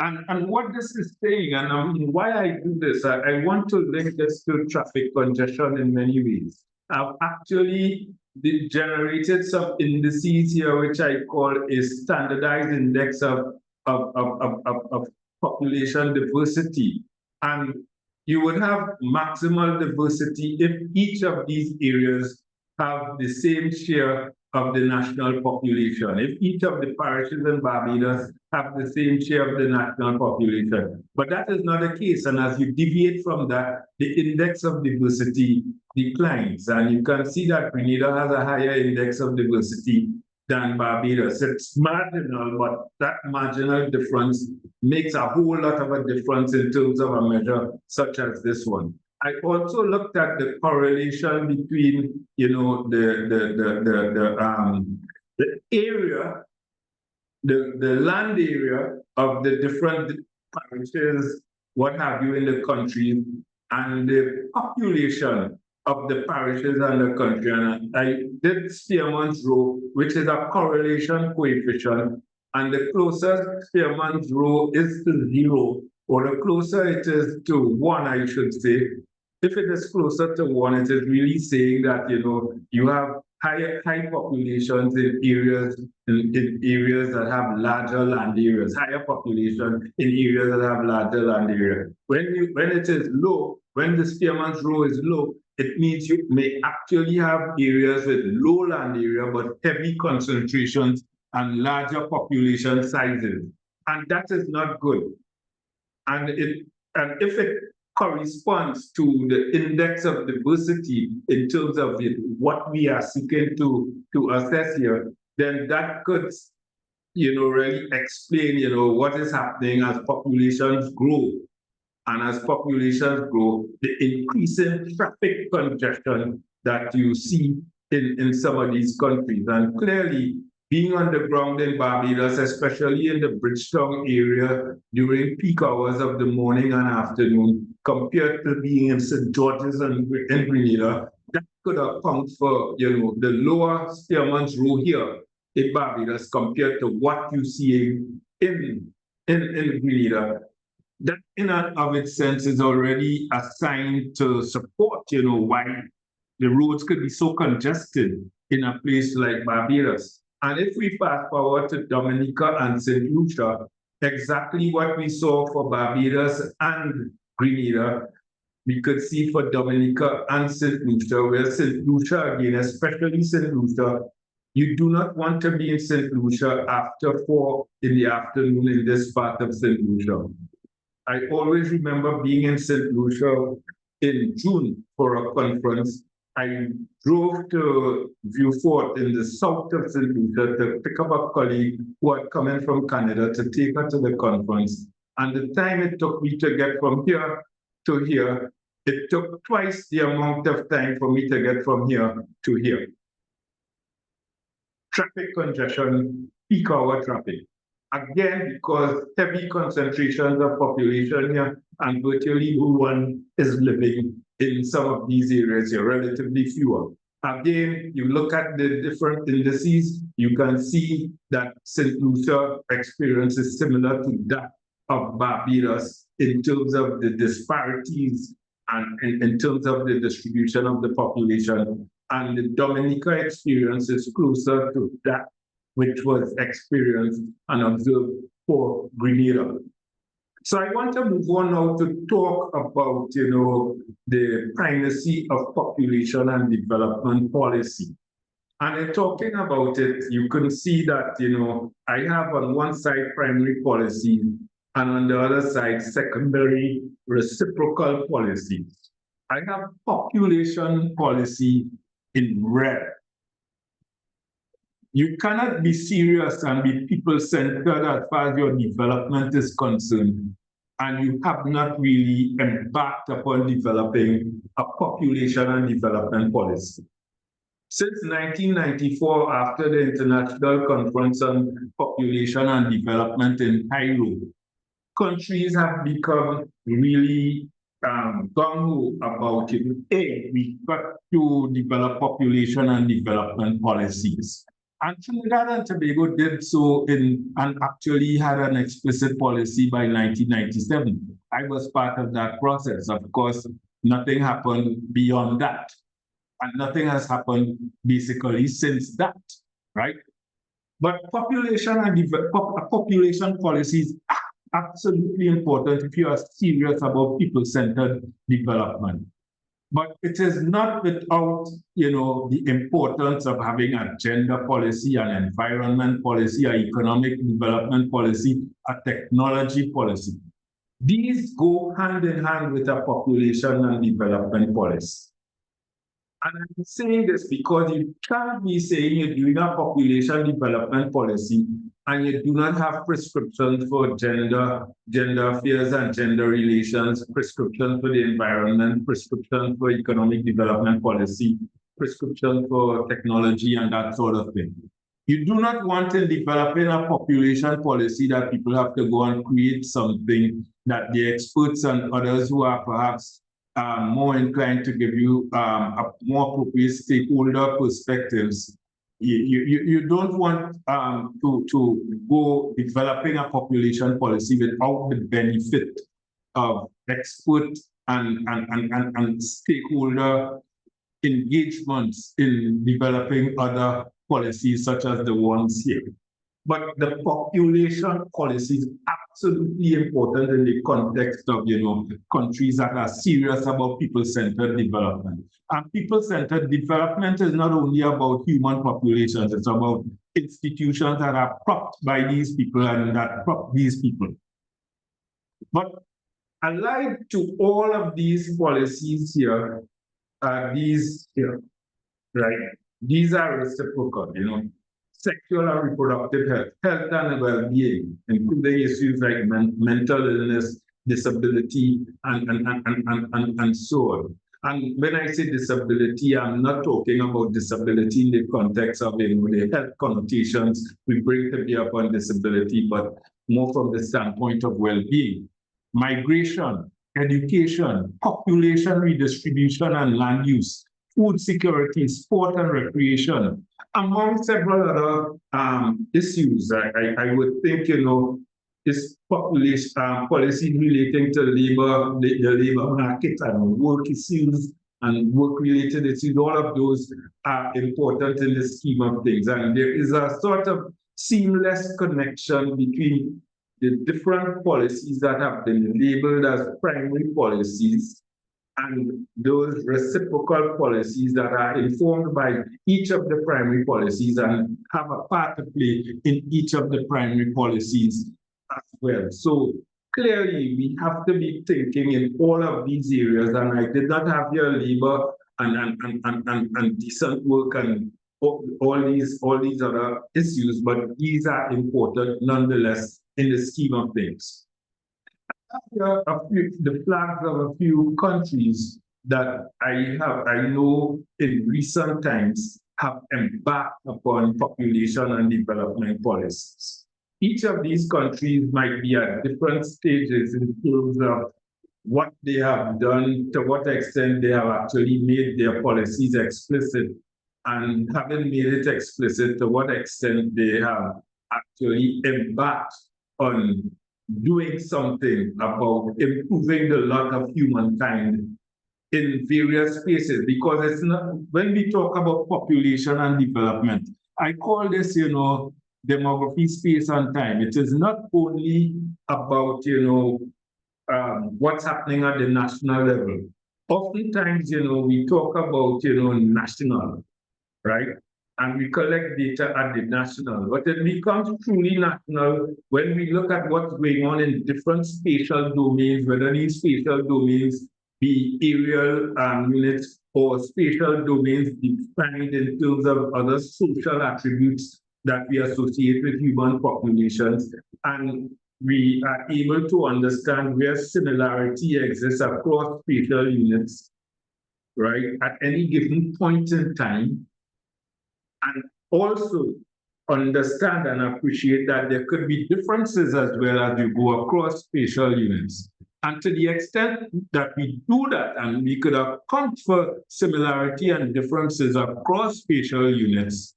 And what this is saying, and why I do this, I want to link this to traffic congestion in many ways. I've actually generated some indices here, which I call a standardized index of population diversity. And you would have maximal diversity if each of these areas have the same share of the national population. If each of the parishes in Barbados have the same share of the national population. But that is not the case. And as you deviate from that, the index of diversity declines. And you can see that Grenada has a higher index of diversity than Barbados. It's marginal, but that marginal difference makes a whole lot of a difference in terms of a measure such as this one. I also looked at the correlation between, the area, the land area of the different parishes, what have you, in the country, and the population of the parishes and the country. And I did Spearman's rule, which is a correlation coefficient, and the closer Spearman's rule is to 0, or the closer it is to 1, I should say. If it is closer to 1, it is really saying that, you have high populations in areas that have larger land areas, higher population in areas that have larger land areas. When it is low, when the Spearman's rule is low, it means you may actually have areas with low land area but heavy concentrations and larger population sizes, and that is not good. And if it corresponds to the index of diversity in terms of what we are seeking to assess here, then that could, really explain, what is happening as populations grow. And as populations grow, the increasing traffic congestion that you see in some of these countries. And clearly, being on the ground in Barbados, especially in the Bridgetown area during peak hours of the morning and afternoon, compared to being in St. George's and in Grenada, that could account for, the lower Spearman's rule here in Barbados compared to what you see in Grenada. That in and of its sense is already a sign to support, why the roads could be so congested in a place like Barbados. And if we fast forward to Dominica and St. Lucia, exactly what we saw for Barbados and Grenada, we could see for Dominica and St. Lucia, where St. Lucia, again, especially St. Lucia, you do not want to be in St. Lucia after 4 in the afternoon in this part of St. Lucia. I always remember being in St. Lucia in June for a conference. I drove to Vieux-Fort in the south of St. Lucia to pick up a colleague who had come in from Canada to take her to the conference. And the time it took me to get from here to here, it took twice the amount of time for me to get from here to here. Traffic congestion, peak hour traffic. Again, because heavy concentrations of population here, and virtually no one is living in some of these areas here, relatively fewer. Again, you look at the different indices, you can see that St. Lucia experience is similar to that of Barbados in terms of the disparities and in terms of the distribution of the population. And the Dominica experience is closer to that which was experienced and observed for Grenada. So I want to move on now to talk about, the primacy of population and development policy. And in talking about it, you can see that, I have on one side primary policy and on the other side secondary reciprocal policies. I have population policy in red. You cannot be serious and be people-centered as far as your development is concerned, and you have not really embarked upon developing a population and development policy. Since 1994, after the International Conference on Population and Development in Cairo, countries have become really gung-ho about it. We got to develop population and development policies. And Trinidad and Tobago did so and actually had an explicit policy by 1997. I was part of that process. Of course, nothing happened beyond that. And nothing has happened basically since that, right? But population and population policies are absolutely important if you are serious about people-centered development. But it is not without, the importance of having a gender policy, an environment policy, an economic development policy, a technology policy. These go hand in hand with a population and development policy. And I'm saying this because you can't be saying you're doing a population development policy and you do not have prescriptions for gender affairs and gender relations, prescriptions for the environment, prescriptions for economic development policy, prescriptions for technology and that sort of thing. You do not want in developing a population policy that people have to go and create something that the experts and others who are perhaps more inclined to give you a more appropriate stakeholder perspectives. You don't want to go developing a population policy without the benefit of expert and stakeholder engagements in developing other policies such as the ones here. But the population policy is absolutely important in the context of, countries that are serious about people-centered development. And people-centered development is not only about human populations, it's about institutions that are propped by these people and that prop these people. But allied to all of these policies here are these here, right? These are reciprocal, sexual and reproductive health and well-being, including issues like mental illness, disability, and so on. And when I say disability, I'm not talking about disability in the context of the health connotations we bring to bear upon disability, but more from the standpoint of well-being. Migration, education, population redistribution and land use, food security, sport and recreation, among several other issues. I would think, this population policy relating to the labor market and work issues and work-related issues, all of those are important in the scheme of things. And there is a sort of seamless connection between the different policies that have been labeled as primary policies and those reciprocal policies that are informed by each of the primary policies and have a part to play in each of the primary policies as well. So clearly, we have to be thinking in all of these areas, and I did not have your labor and decent work and all these other issues, but these are important nonetheless in the scheme of things. Here are the flags of a few countries that I know in recent times have embarked upon population and development policies. Each of these countries might be at different stages in terms of what they have done, to what extent they have actually made their policies explicit, and having made it explicit, to what extent they have actually embarked on doing something about improving the lot of humankind in various spaces, because it's not, when we talk about population and development, I call this, demography, space and time. It is not only about, what's happening at the national level. Oftentimes, we talk about, national, right? And we collect data at the national, but it becomes truly national when we look at what's going on in different spatial domains, whether these spatial domains be aerial units or spatial domains defined in terms of other social attributes that we associate with human populations. And we are able to understand where similarity exists across spatial units, right, at any given point in time. And also understand and appreciate that there could be differences as well as you go across spatial units. And to the extent that we do that, and we could account for similarity and differences across spatial units,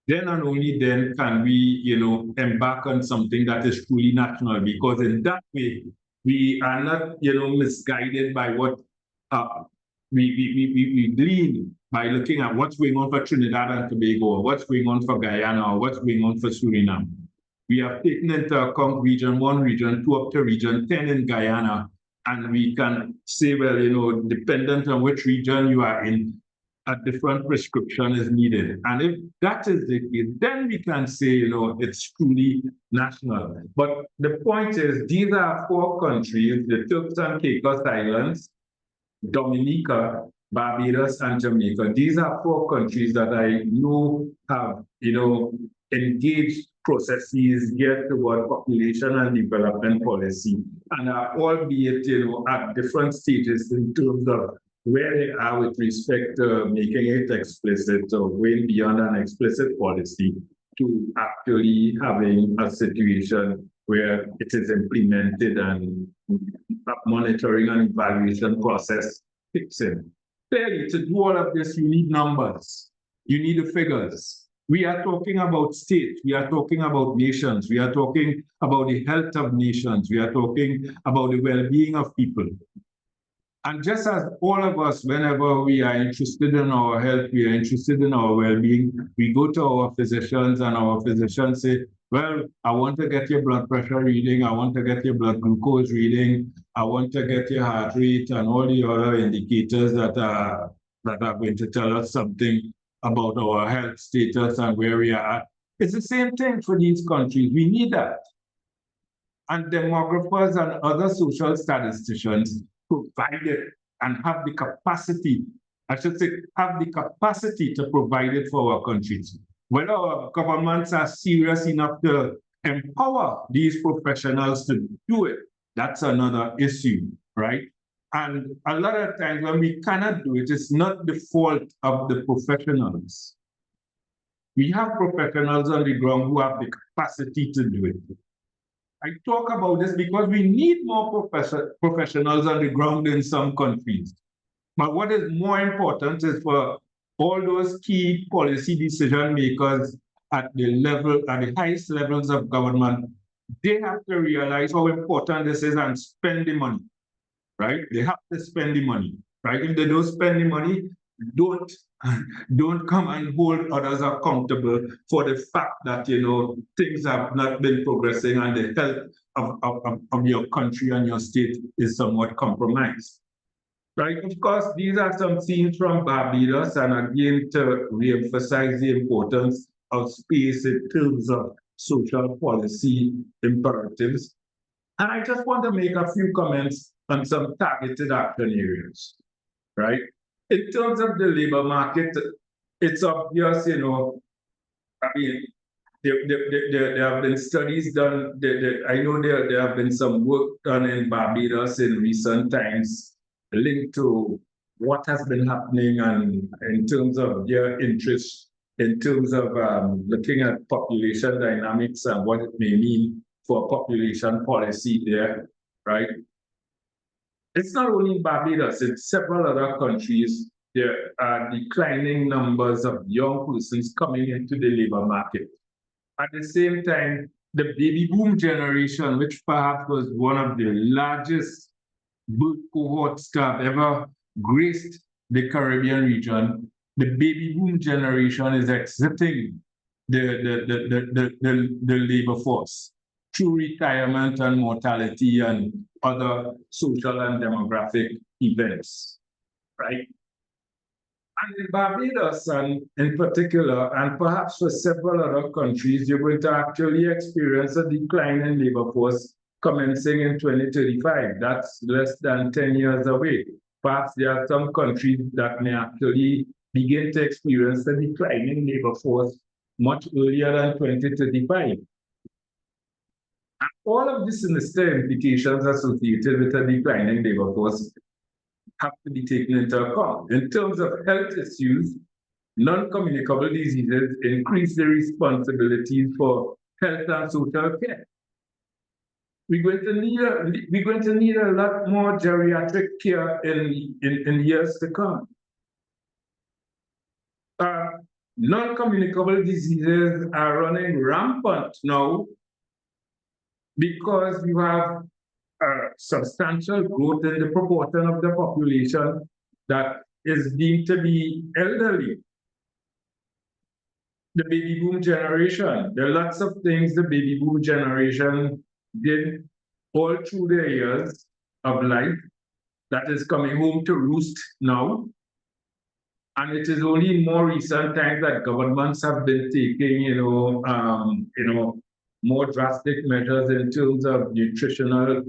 then and only then can we, embark on something that is truly national, because in that way, we are not, misguided by what we glean by looking at what's going on for Trinidad and Tobago, or what's going on for Guyana, or what's going on for Suriname. We have taken into account region 1, region 2, up to region 10 in Guyana, and we can say, well, dependent on which region you are in, a different prescription is needed. And if that is the case, then we can say, it's truly national. But the point is, these are 4 countries, the Turks and Caicos Islands, Dominica, Barbados, and Jamaica. These are 4 countries that I know have, engaged processes geared toward population and development policy, and are albeit, at different stages in terms of where they are with respect to making it explicit or going beyond an explicit policy to actually having a situation where it is implemented and monitoring and evaluation process kicks in. Clearly, to do all of this, you need numbers, you need the figures. We are talking about states, we are talking about nations, we are talking about the health of nations, we are talking about the well-being of people. And just as all of us, whenever we are interested in our health, we are interested in our well-being, we go to our physicians and our physicians say, well, I want to get your blood pressure reading, I want to get your blood glucose reading, I want to get your heart rate and all the other indicators that are going to tell us something about our health status and where we are at. It's the same thing for these countries. We need that. And demographers and other social statisticians provide it and have the capacity, I should say, have the capacity to provide it for our countries. Whether our governments are serious enough to empower these professionals to do it, that's another issue, right? And a lot of times when we cannot do it, it's not the fault of the professionals. We have professionals on the ground who have the capacity to do it. I talk about this because we need more professionals on the ground in some countries. But what is more important is for all those key policy decision makers at the highest levels of government, they have to realize how important this is and spend the money, right? They have to spend the money, right? If they don't spend the money, don't come and hold others accountable for the fact that, things have not been progressing and the health of your country and your state is somewhat compromised. Right? Of course, these are some scenes from Barbados, and again, to reemphasize the importance of space in terms of social policy imperatives. And I just want to make a few comments on some targeted action areas, right? In terms of the labor market, it's obvious, I mean, there have been studies done. I know there have been some work done in Barbados in recent times linked to what has been happening and in terms of their interest, in terms of looking at population dynamics and what it may mean for population policy there, right? It's not only in Barbados, in several other countries, there are declining numbers of young persons coming into the labor market. At the same time, the baby boom generation, which perhaps was one of the largest birth cohorts to have ever graced the Caribbean region, the baby boom generation is exiting the labor force through retirement and mortality and other social and demographic events, right? And in Barbados, and in particular, and perhaps for several other countries, you're going to actually experience a decline in labor force commencing in 2035. That's less than 10 years away. Perhaps there are some countries that may actually begin to experience a decline in labor force much earlier than 2035. And all of this sinister implications associated with a declining labor force have to be taken into account. In terms of health issues, non-communicable diseases increase the responsibilities for health and social care. We're going to need a lot more geriatric care in years to come. Non-communicable diseases are running rampant now because you have substantial growth in the proportion of the population that is deemed to be elderly. The baby boom generation, there are lots of things the baby boom generation did all through their years of life that is coming home to roost now. And it is only in more recent times that governments have been taking, more drastic measures in terms of nutritional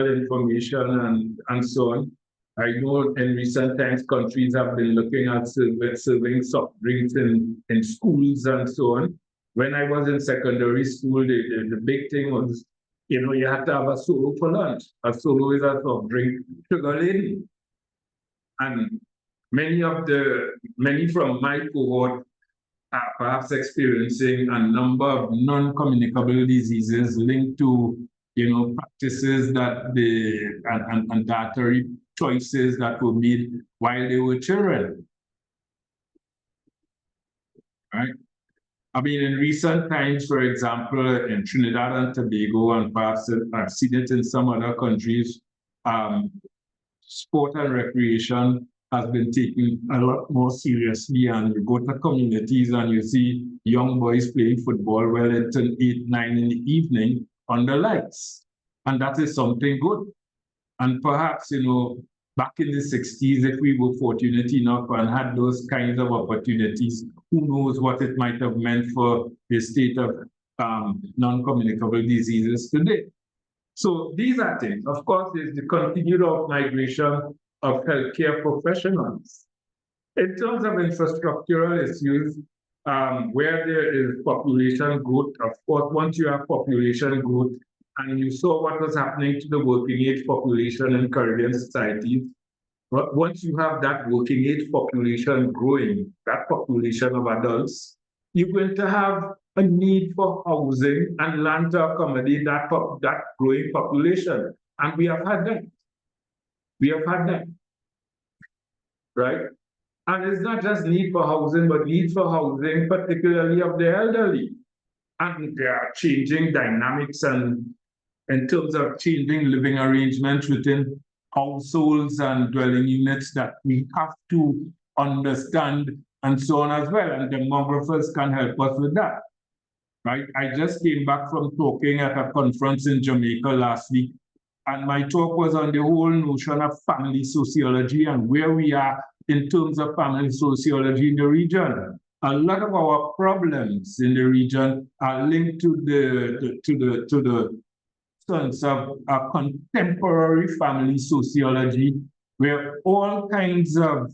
information and so on. I know in recent times countries have been looking at serving soft drinks in schools and so on. When I was in secondary school, the big thing was, you had to have a solo for lunch. A solo is a soft drink, sugar laden. And many from my cohort are perhaps experiencing a number of non-communicable diseases linked to, practices that and dietary choices that were made while they were children. Right? I mean, in recent times, for example, in Trinidad and Tobago, and perhaps I've seen it in some other countries, sport and recreation has been taken a lot more seriously, and you go to communities and you see young boys playing football well until 8, 9 in the evening under lights. And that is something good. And perhaps, back in the 60s, if we were fortunate enough and had those kinds of opportunities, who knows what it might have meant for the state of non-communicable diseases today. So these are things. Of course, there's the continued migration of healthcare professionals. In terms of infrastructural issues, where there is population growth, of course, once you have population growth, and you saw what was happening to the working age population in Caribbean societies, but once you have that working age population growing, that population of adults, you're going to have a need for housing and land to accommodate that growing population. And we have had that. We have had that, right? And it's not just need for housing, but need for housing, particularly of the elderly. And there are changing dynamics and in terms of changing living arrangements within households and dwelling units that we have to understand and so on as well. And demographers can help us with that, right? I just came back from talking at a conference in Jamaica last week, and my talk was on the whole notion of family sociology and where we are in terms of family sociology in the region. A lot of our problems in the region are linked to the sense of a contemporary family sociology, where all kinds of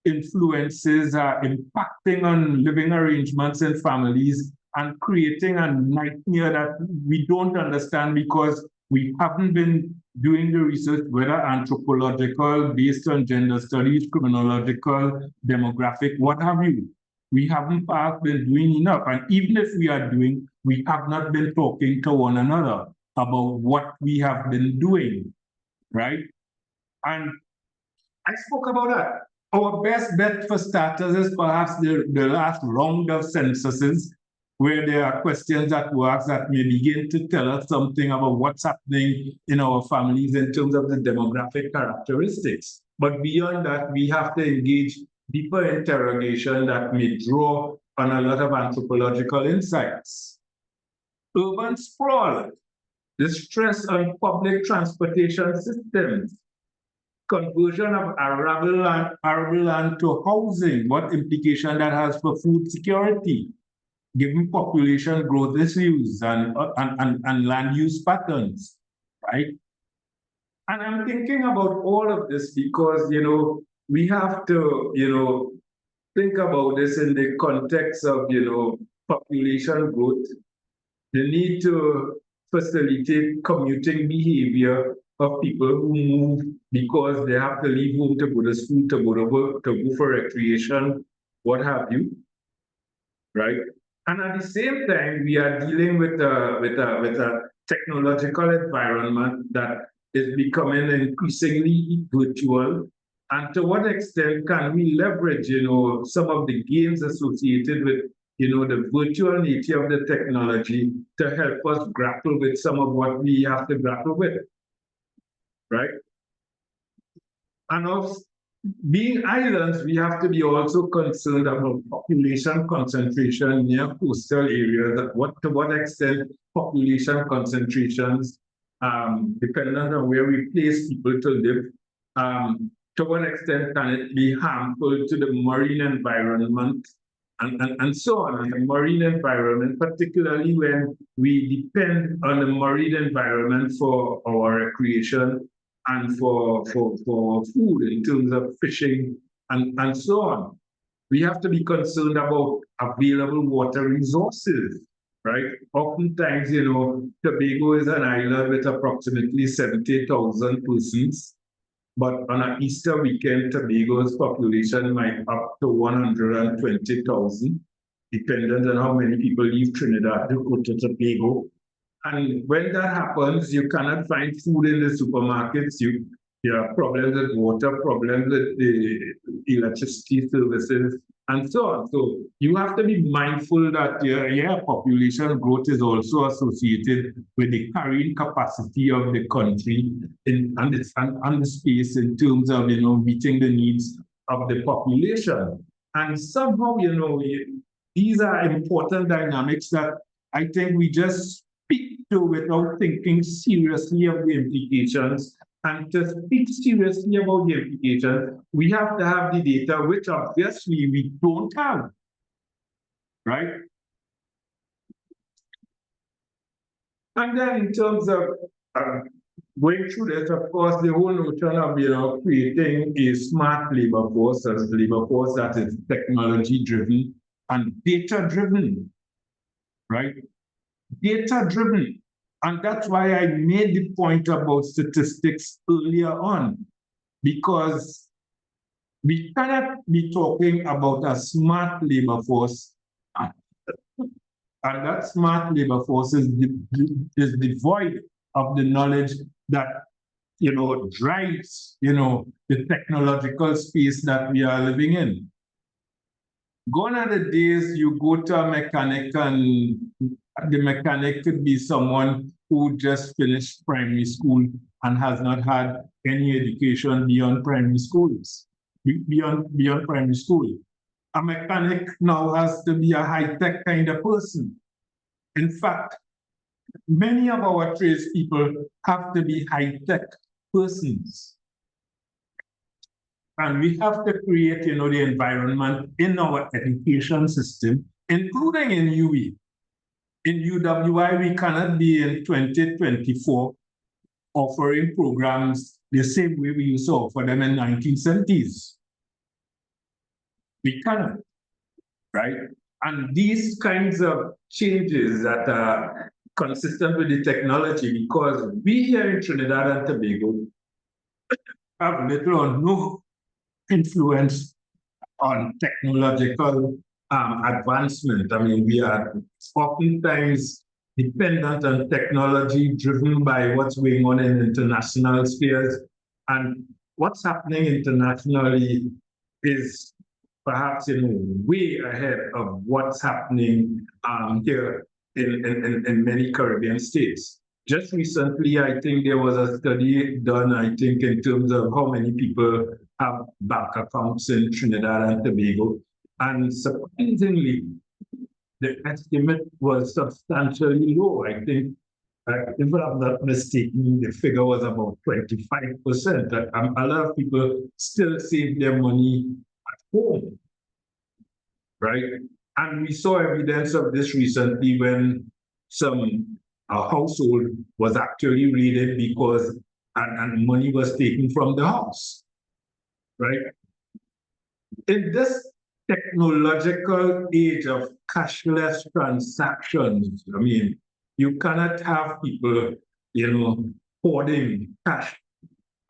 influences are impacting on living arrangements in families and creating a nightmare that we don't understand because we haven't been doing the research, whether anthropological, based on gender studies, criminological, demographic, what have you. We haven't been doing enough. And even if we are doing, we have not been talking to one another about what we have been doing, right? And I spoke about that. Our best bet for starters is perhaps the last round of censuses where there are questions that we ask that may begin to tell us something about what's happening in our families in terms of the demographic characteristics. But beyond that, we have to engage deeper interrogation that may draw on a lot of anthropological insights. Urban sprawl, the stress on public transportation systems, conversion of arable land to housing, what implication that has for food security, given population growth issues and land use patterns, right? And I'm thinking about all of this because, we have to, think about this in the context of, population growth, the need to facilitate commuting behavior of people who move because they have to leave home to go to school, to go to work, to go for recreation, what have you, right? And at the same time, we are dealing with a technological environment that is becoming increasingly virtual. And to what extent can we leverage, some of the gains associated with, the virtual nature of the technology to help us grapple with some of what we have to grapple with, right? And of being islands, we have to be also concerned about population concentration near coastal areas. To what extent population concentrations, depending on where we place people to live, to what extent can it be harmful to the marine environment and so on. And the marine environment, particularly when we depend on the marine environment for our recreation and for food in terms of fishing and so on. We have to be concerned about available water resources, right? Oftentimes, Tobago is an island with approximately 70,000 persons, but on an Easter weekend, Tobago's population might up to 120,000, depending on how many people leave Trinidad to go to Tobago. And when that happens, you cannot find food in the supermarkets. There are problems with water, problems with the electricity services, and so on. So you have to be mindful that population growth is also associated with the carrying capacity of the country and the space in terms of meeting the needs of the population. And somehow, these are important dynamics that I think we just speak to without thinking seriously of the implications. And to speak seriously about the implications, we have to have the data, which obviously we don't have, right? And then in terms of going through this, of course, the whole notion of creating a smart labor force, as labor force that is technology-driven and data-driven, right? Data-driven. And that's why I made the point about statistics earlier on, because we cannot be talking about a smart labor force, and that smart labor force is devoid of the knowledge that drives the technological space that we are living in. Gone are the days you go to a mechanic and the mechanic could be someone who just finished primary school and has not had any education beyond primary schools, beyond primary school. A mechanic now has to be a high-tech kind of person. In fact, many of our tradespeople have to be high-tech persons. And we have to create, the environment in our education system, including in UE. In UWI, we cannot be in 2024 offering programs the same way we used to offer them in 1970s. We cannot, right? And these kinds of changes that are consistent with the technology, because we here in Trinidad and Tobago have little or no influence on technological advancement. I mean, we are oftentimes dependent on technology driven by what's going on in international spheres. And what's happening internationally is perhaps, way ahead of what's happening here in many Caribbean states. Just recently, I think there was a study done, I think, in terms of how many people have bank accounts in Trinidad and Tobago. And surprisingly, the estimate was substantially low. I think, if I'm not mistaken, the figure was about 25%. A lot of people still save their money at home, right? And we saw evidence of this recently when a household was actually raided because and money was taken from the house, right? In this technological age of cashless transactions, I mean, you cannot have people, hoarding cash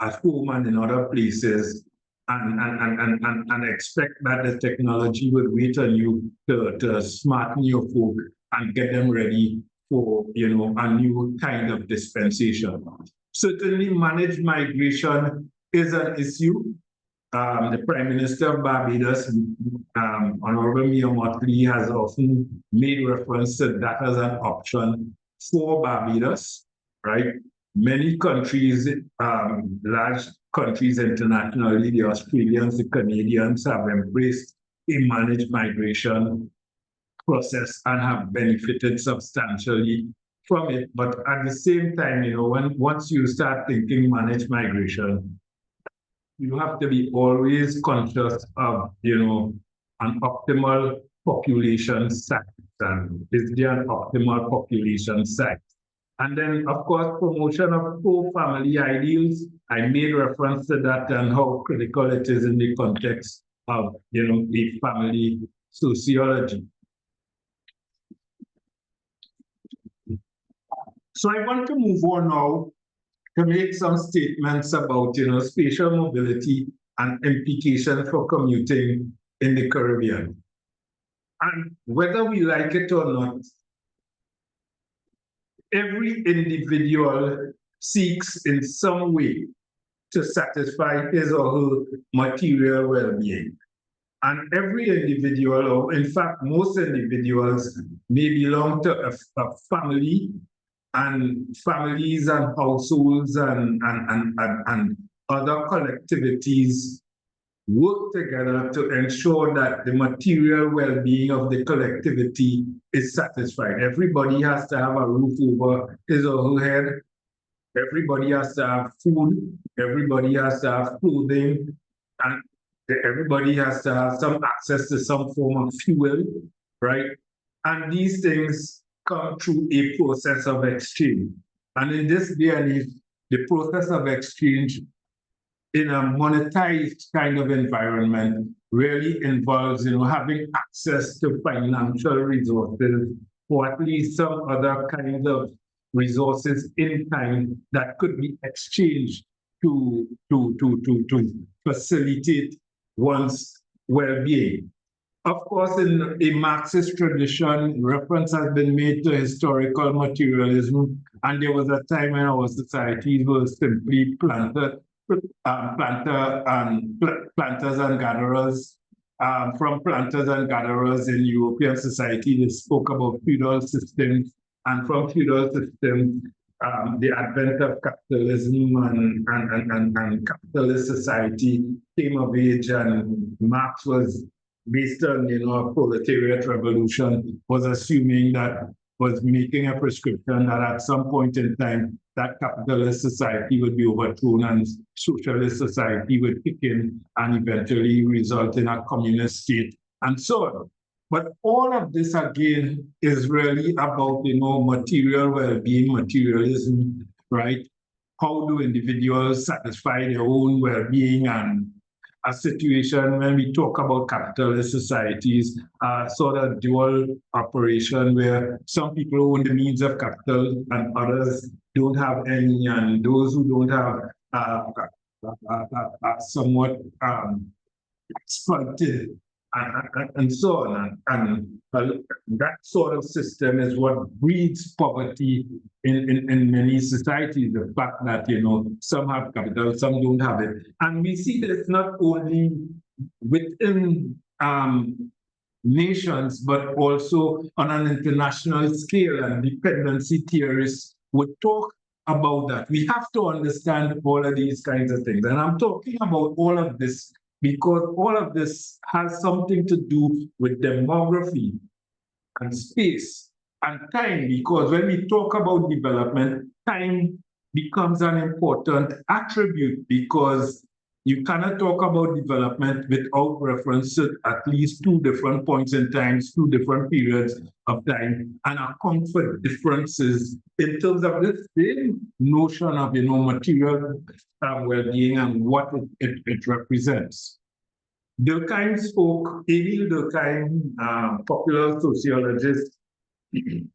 at home and in other places and expect that the technology will wait on you to smarten your folk and get them ready for, a new kind of dispensation. Certainly, managed migration is an issue. The Prime Minister of Barbados, Honorable Mia Mottley, has often made reference to that as an option for Barbados, right? Many countries, large countries internationally, the Australians, the Canadians have embraced a managed migration process and have benefited substantially from it. But at the same time, once you start thinking managed migration, you have to be always conscious of, an optimal population size. And is there an optimal population size? And then, of course, promotion of pro-family ideals. I made reference to that and how critical it is in the context of, the family sociology. So I want to move on now to make some statements about, spatial mobility and implications for commuting in the Caribbean. And whether we like it or not, every individual seeks in some way to satisfy his or her material well-being. And every individual, or in fact, most individuals may belong to a family, and families and households and other collectivities work together to ensure that the material well-being of the collectivity is satisfied. Everybody has to have a roof over his or her head. Everybody has to have food. Everybody has to have clothing. And everybody has to have some access to some form of fuel, right? And these things come through a process of exchange. And in this day and age, the process of exchange in a monetized kind of environment really involves, having access to financial resources or at least some other kind of resources in time that could be exchanged to facilitate one's well-being. Of course, in a Marxist tradition, reference has been made to historical materialism, and there was a time when our societies were simply planters and gatherers. From planters and gatherers in European society, they spoke about feudal systems, and from feudal systems, the advent of capitalism and capitalist society came of age, and Marx was based on, a proletariat revolution, was assuming that, was making a prescription that at some point in time, that capitalist society would be overthrown and socialist society would kick in and eventually result in a communist state and so on. But all of this, again, is really about, material well-being, materialism, right? How do individuals satisfy their own well-being? And a situation when we talk about capitalist societies, sort of dual operation where some people own the means of capital and others don't have any, and those who don't have somewhat exploited and so on. And that sort of system is what breeds poverty in many societies. The fact that, some have capital, some don't have it. And we see this not only within nations, but also on an international scale, and dependency theorists would talk about that. We have to understand all of these kinds of things. And I'm talking about all of this because all of this has something to do with demography and space and time, because when we talk about development, time becomes an important attribute, because you cannot talk about development without reference to at least two different points in time, two different periods of time, and account for differences in terms of this same notion of material well-being and what it represents. Durkheim spoke, Emile Durkheim, popular sociologist and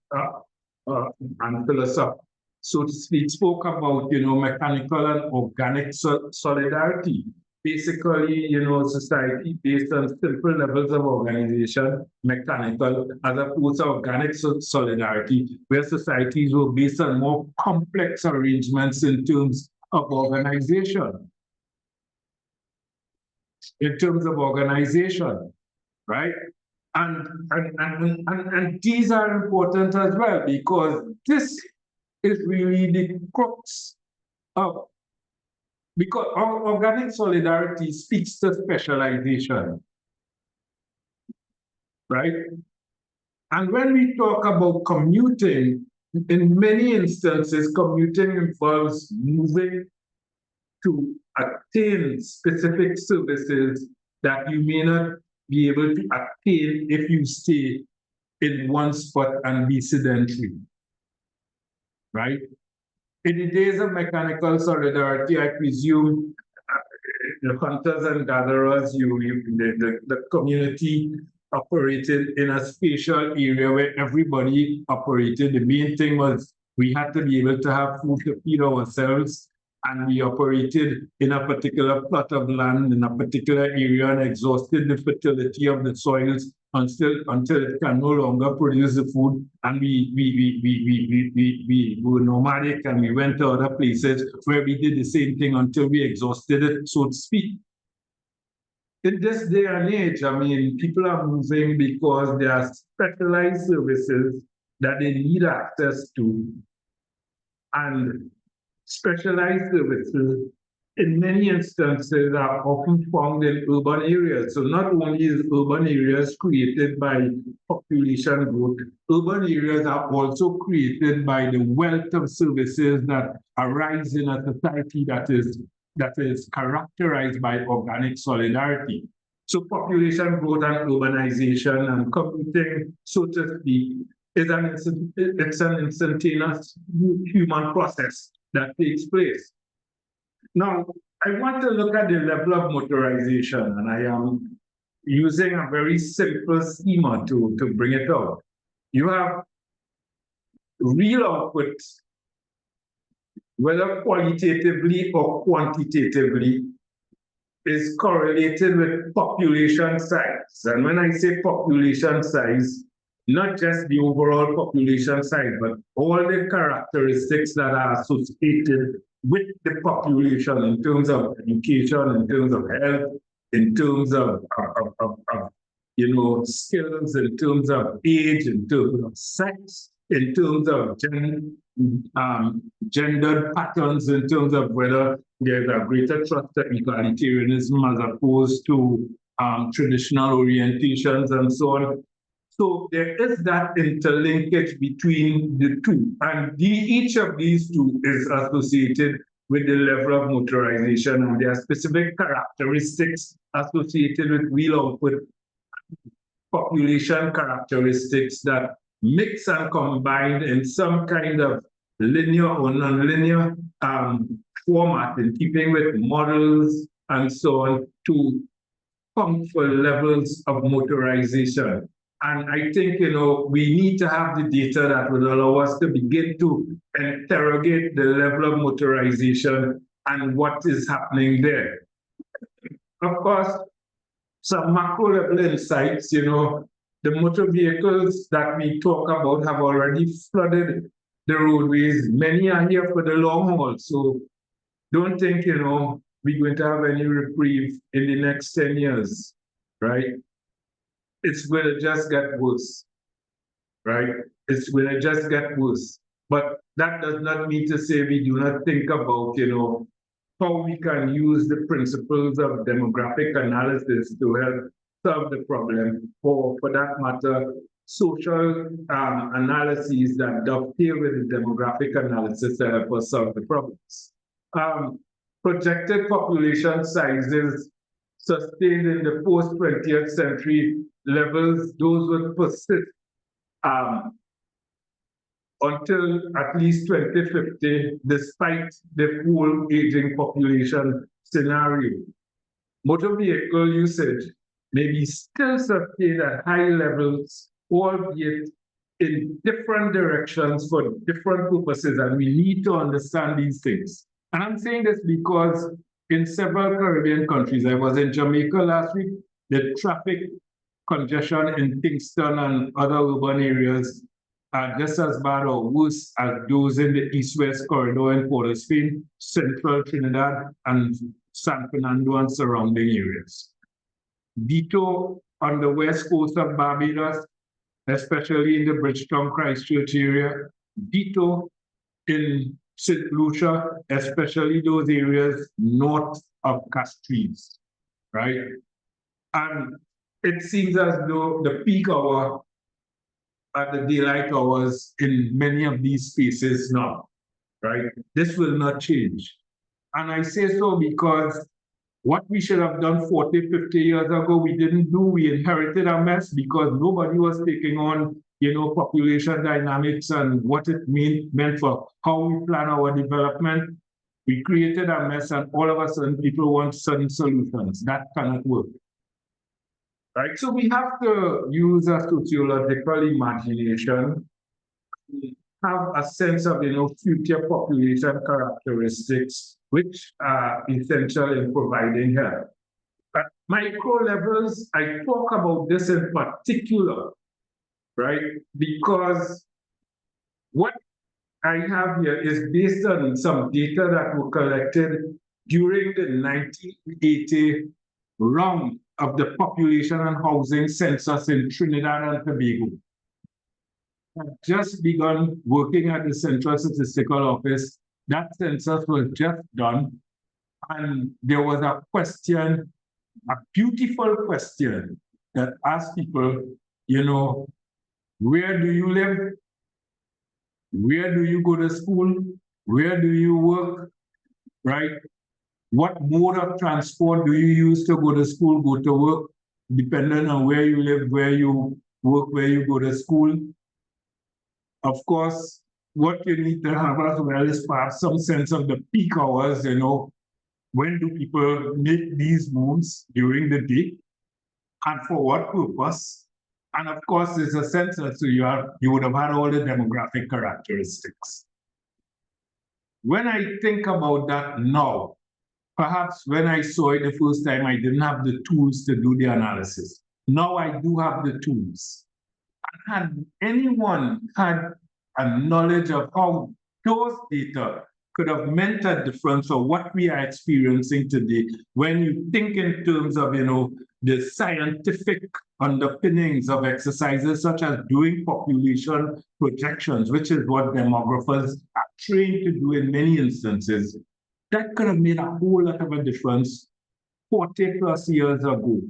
philosopher, so to speak, spoke about mechanical and organic solidarity. Basically, society based on simple levels of organization, mechanical, as opposed to organic solidarity, where societies were based on more complex arrangements in terms of organization. Right? And these are important as well, because this is really the crux of, because organic solidarity speaks to specialization, right? And when we talk about commuting, in many instances, commuting involves moving to attain specific services that you may not be able to attain if you stay in one spot and be sedentary, right? In the days of mechanical solidarity, I presume the hunters and gatherers, the community operated in a spatial area where everybody operated. The main thing was we had to be able to have food to feed ourselves, and we operated in a particular plot of land in a particular area and exhausted the fertility of the soils until it can no longer produce the food. And we were nomadic, and we went to other places where we did the same thing until we exhausted it, so to speak. In this day and age, I mean, people are moving because there are specialized services that they need access to, and specialized services in many instances are often found in urban areas. So not only is urban areas created by population growth, urban areas are also created by the wealth of services that arise in a society that is characterized by organic solidarity. So population growth and urbanization and commuting, so to speak, it's an instantaneous human process that takes place. Now, I want to look at the level of motorization, and I am using a very simple schema to bring it out. You have real output, whether qualitatively or quantitatively, is correlated with population size. And when I say population size, not just the overall population size, but all the characteristics that are associated with the population in terms of education, in terms of health, in terms of skills, in terms of age, in terms of sex, in terms of gendered patterns, in terms of whether there's a greater trust to egalitarianism as opposed to traditional orientations and so on. So there is that interlinkage between the two, and each of these two is associated with the level of motorization, and there are specific characteristics associated with real output, population characteristics that mix and combine in some kind of linear or nonlinear format, in keeping with models and so on, to come for levels of motorization. And I think, we need to have the data that will allow us to begin to interrogate the level of motorization and what is happening there. Of course, some macro level insights, the motor vehicles that we talk about have already flooded the roadways. Many are here for the long haul. So don't think, we're going to have any reprieve in the next 10 years, right? it's going to just get worse, right? It's going to just get worse. But that does not mean to say we do not think about, how we can use the principles of demographic analysis to help solve the problem, or for that matter, social analyses that dovetail with the demographic analysis to help us solve the problems. Projected population sizes sustained in the post-20th century levels, those would persist until at least 2050, despite the full aging population scenario. Motor vehicle usage may be still sustained at high levels, albeit in different directions for different purposes, and we need to understand these things. And I'm saying this because in several Caribbean countries, I was in Jamaica last week, the traffic congestion in Kingston and other urban areas are just as bad or worse as those in the east-west corridor in Port of Spain, central Trinidad, and San Fernando and surrounding areas. Ditto on the west coast of Barbados, especially in the Bridgetown, Christchurch area. Ditto in St. Lucia, especially those areas north of Castries, right? And it seems as though the peak hour at the daylight hours in many of these spaces now, right? This will not change. And I say so because what we should have done 40, 50 years ago, we didn't do. We inherited a mess because nobody was taking on, population dynamics and what it meant for how we plan our development. We created a mess, and all of a sudden people want sudden solutions. That cannot work. Right? So we have to use a sociological imagination, have a sense of, future population characteristics, which are essential in providing help. At micro levels, I talk about this in particular, right? Because what I have here is based on some data that were collected during the 1980 round of the population and housing census in Trinidad and Tobago. I've just begun working at the Central Statistical Office. That census was just done, and there was a question, a beautiful question that asked people, where do you live? Where do you go to school? Where do you work? Right? What mode of transport do you use to go to school, go to work, depending on where you live, where you work, where you go to school? Of course, what you need to have as well is perhaps some sense of the peak hours, when do people make these moves during the day and for what purpose? And of course, there's a census, so you would have had all the demographic characteristics. When I think about that now, perhaps when I saw it the first time, I didn't have the tools to do the analysis. Now I do have the tools. And had anyone had a knowledge of how those data could have meant a difference for what we are experiencing today, when you think in terms of, the scientific underpinnings of exercises such as doing population projections, which is what demographers are trained to do in many instances, that could have made a whole lot of a difference 40 plus years ago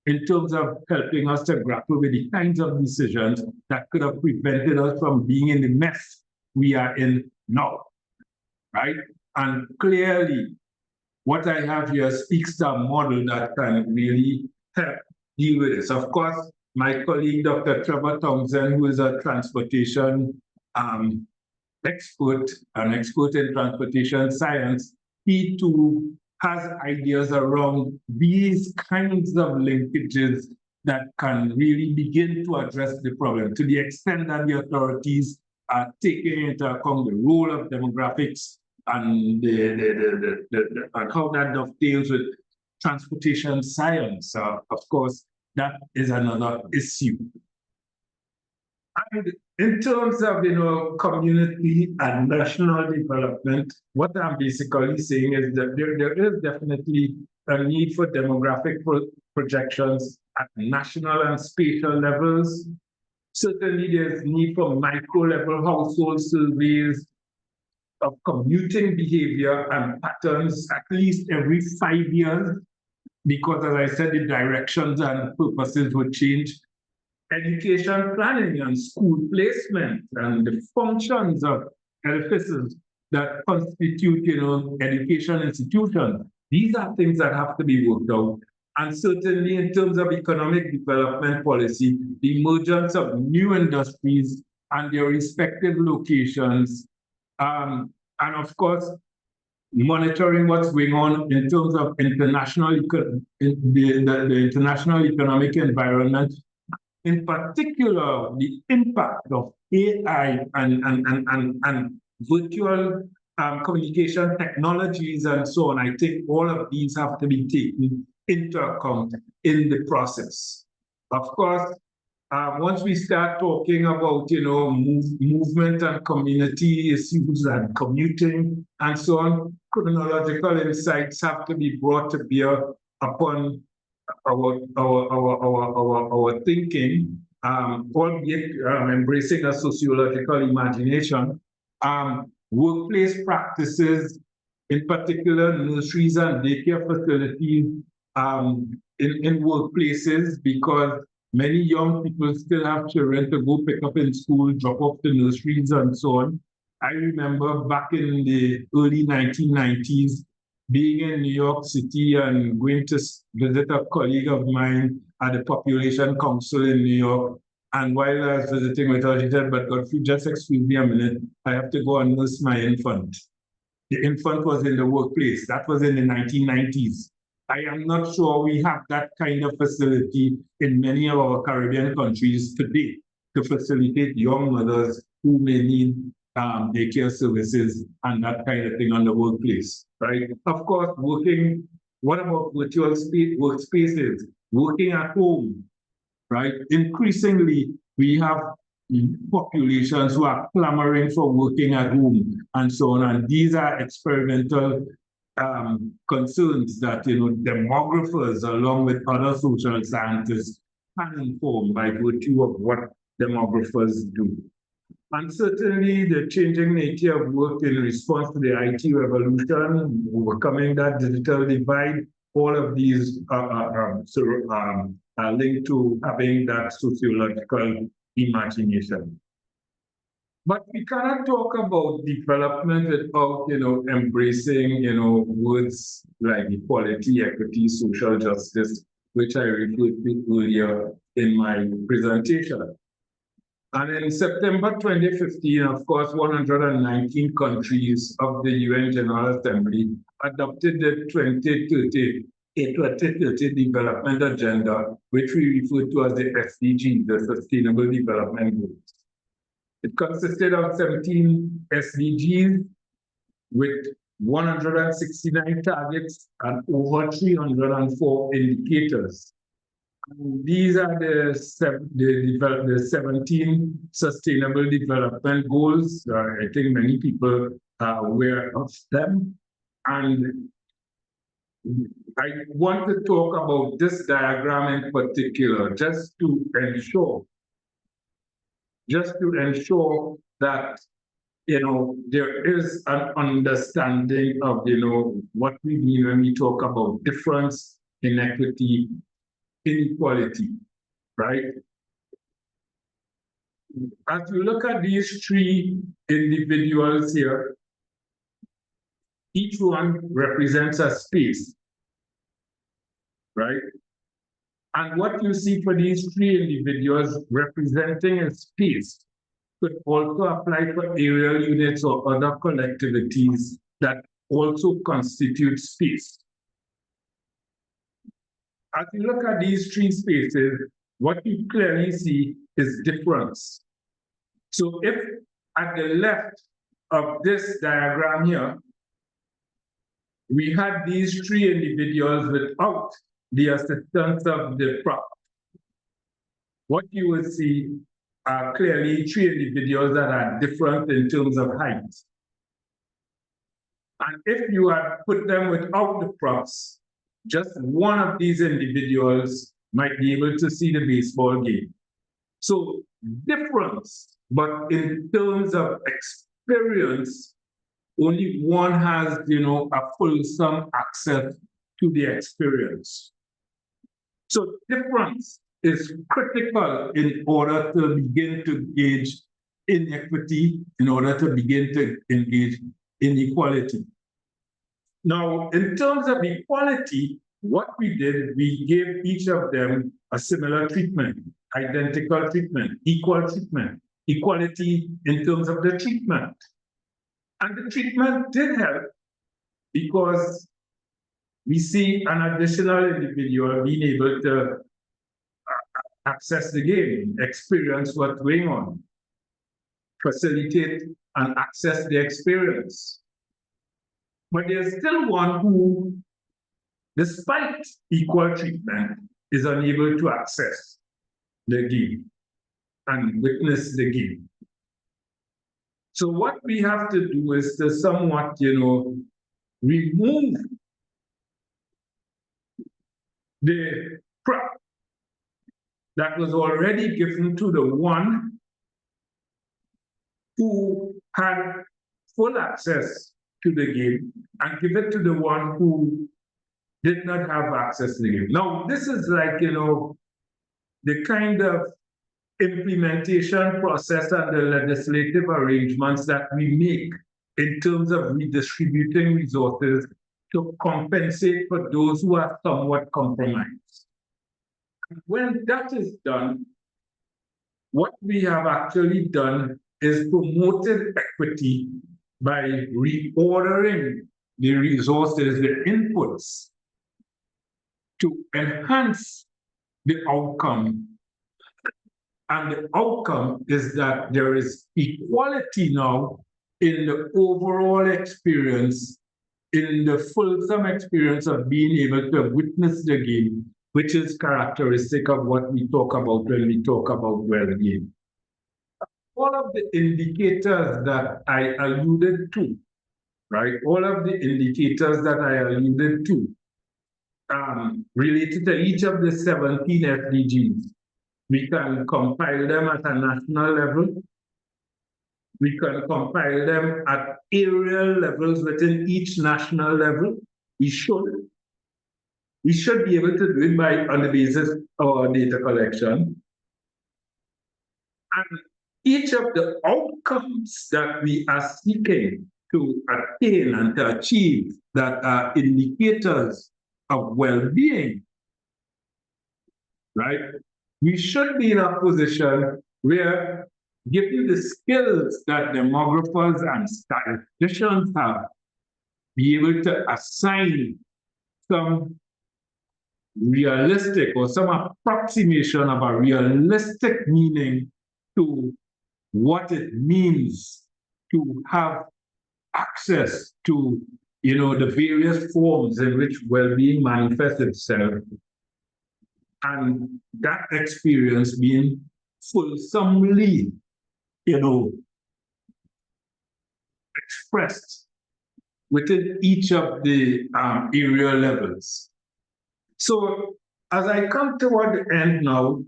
in terms of helping us to grapple with the kinds of decisions that could have prevented us from being in the mess we are in now, right? And clearly, what I have here speaks to a model that can really help deal with this. Of course, my colleague, Dr. Trevor Townsend, who is a transportation expert, an expert in transportation science, he too has ideas around these kinds of linkages that can really begin to address the problem to the extent that the authorities are taking into account the role of demographics and and how that dovetails with transportation science. Of course, that is another issue. And in terms of community and national development, what I'm basically saying is that there is definitely a need for demographic projections at national and spatial levels. Certainly, there's need for micro-level household surveys of commuting behavior and patterns at least every 5 years, because, as I said, the directions and purposes would change. Education planning and school placement and the functions of edifices that constitute, education institutions. These are things that have to be worked out. And certainly in terms of economic development policy, the emergence of new industries and their respective locations, and of course, monitoring what's going on in terms of the international economic environment, in particular, the impact of AI and virtual communication technologies and so on. I think all of these have to be taken into account in the process. Of course, once we start talking about, movement and community issues and commuting and so on, chronological insights have to be brought to bear upon our thinking, albeit embracing a sociological imagination. Workplace practices, in particular nurseries and daycare facilities in workplaces, because many young people still have children to go pick up in school, drop off to nurseries and so on. I remember back in the early 1990s, being in New York City and going to visit a colleague of mine at the Population Council in New York. And while I was visiting with her, she said, "But Godfrey, just excuse me a minute, I have to go and nurse my infant." The infant was in the workplace. That was in the 1990s. I am not sure we have that kind of facility in many of our Caribbean countries today to facilitate young mothers who may need daycare services and that kind of thing on the workplace, right? Of course, what about virtual workspaces? Working at home, right? Increasingly, we have populations who are clamoring for working at home and so on. And these are experimental concerns that, demographers, along with other social scientists, can inform by virtue of what demographers do. And certainly the changing nature of work in response to the IT revolution, overcoming that digital divide, all of these are linked to having that sociological imagination. But we cannot talk about development without, embracing, words like equality, equity, social justice, which I referred to earlier in my presentation. And in September 2015, of course, 119 countries of the UN General Assembly adopted the 2030 Development Agenda, which we refer to as the SDGs, the Sustainable Development Goals. It consisted of 17 SDGs with 169 targets and over 304 indicators. And these are the 17 Sustainable Development Goals. I think many people are aware of them. And I want to talk about this diagram in particular, just to ensure that there is an understanding of what we mean when we talk about difference, inequity, inequality, right? As you look at these three individuals here, each one represents a space, right? And what you see for these three individuals representing a space could also apply for aerial units or other collectivities that also constitute space. As you look at these three spaces, what you clearly see is difference. So if at the left of this diagram here, we had these three individuals without the assistance of the prop, what you will see are clearly three individuals that are different in terms of height. And if you had put them without the props, just one of these individuals might be able to see the baseball game. So difference, but in terms of experience, only one has, a fulsome access to the experience. So difference is critical in order to begin to gauge inequity, in order to begin to engage inequality. Now, in terms of equality, what we did, we gave each of them a similar treatment, identical treatment, equal treatment, equality in terms of the treatment. And the treatment did help because we see an additional individual being able to access the game, experience what's going on, facilitate and access the experience. But there's still one who, despite equal treatment, is unable to access the game and witness the game. So what we have to do is to somewhat, remove the crap that was already given to the one who had full access to the game and give it to the one who did not have access to the game. Now, this is like, the kind of implementation process and the legislative arrangements that we make in terms of redistributing resources to compensate for those who are somewhat compromised. When that is done, what we have actually done is promoted equity by reordering the resources, the inputs, to enhance the outcome. And the outcome is that there is equality now in the overall experience, in the fulsome experience of being able to witness the game, which is characteristic of what we talk about when we talk about well-being. All of the indicators that I alluded to, right? All of the indicators that I alluded to related to each of the 17 SDGs. We can compile them at a national level. We can compile them at areal levels within each national level. We should be able to do it on the basis of data collection. And each of the outcomes that we are seeking to attain and to achieve that are indicators of well-being, right? We should be in a position where, given the skills that demographers and statisticians have, be able to assign some realistic or some approximation of a realistic meaning to what it means to have access to, the various forms in which well-being manifests itself, and that experience being fulsomely, expressed within each of the area levels. So as I come toward the end now,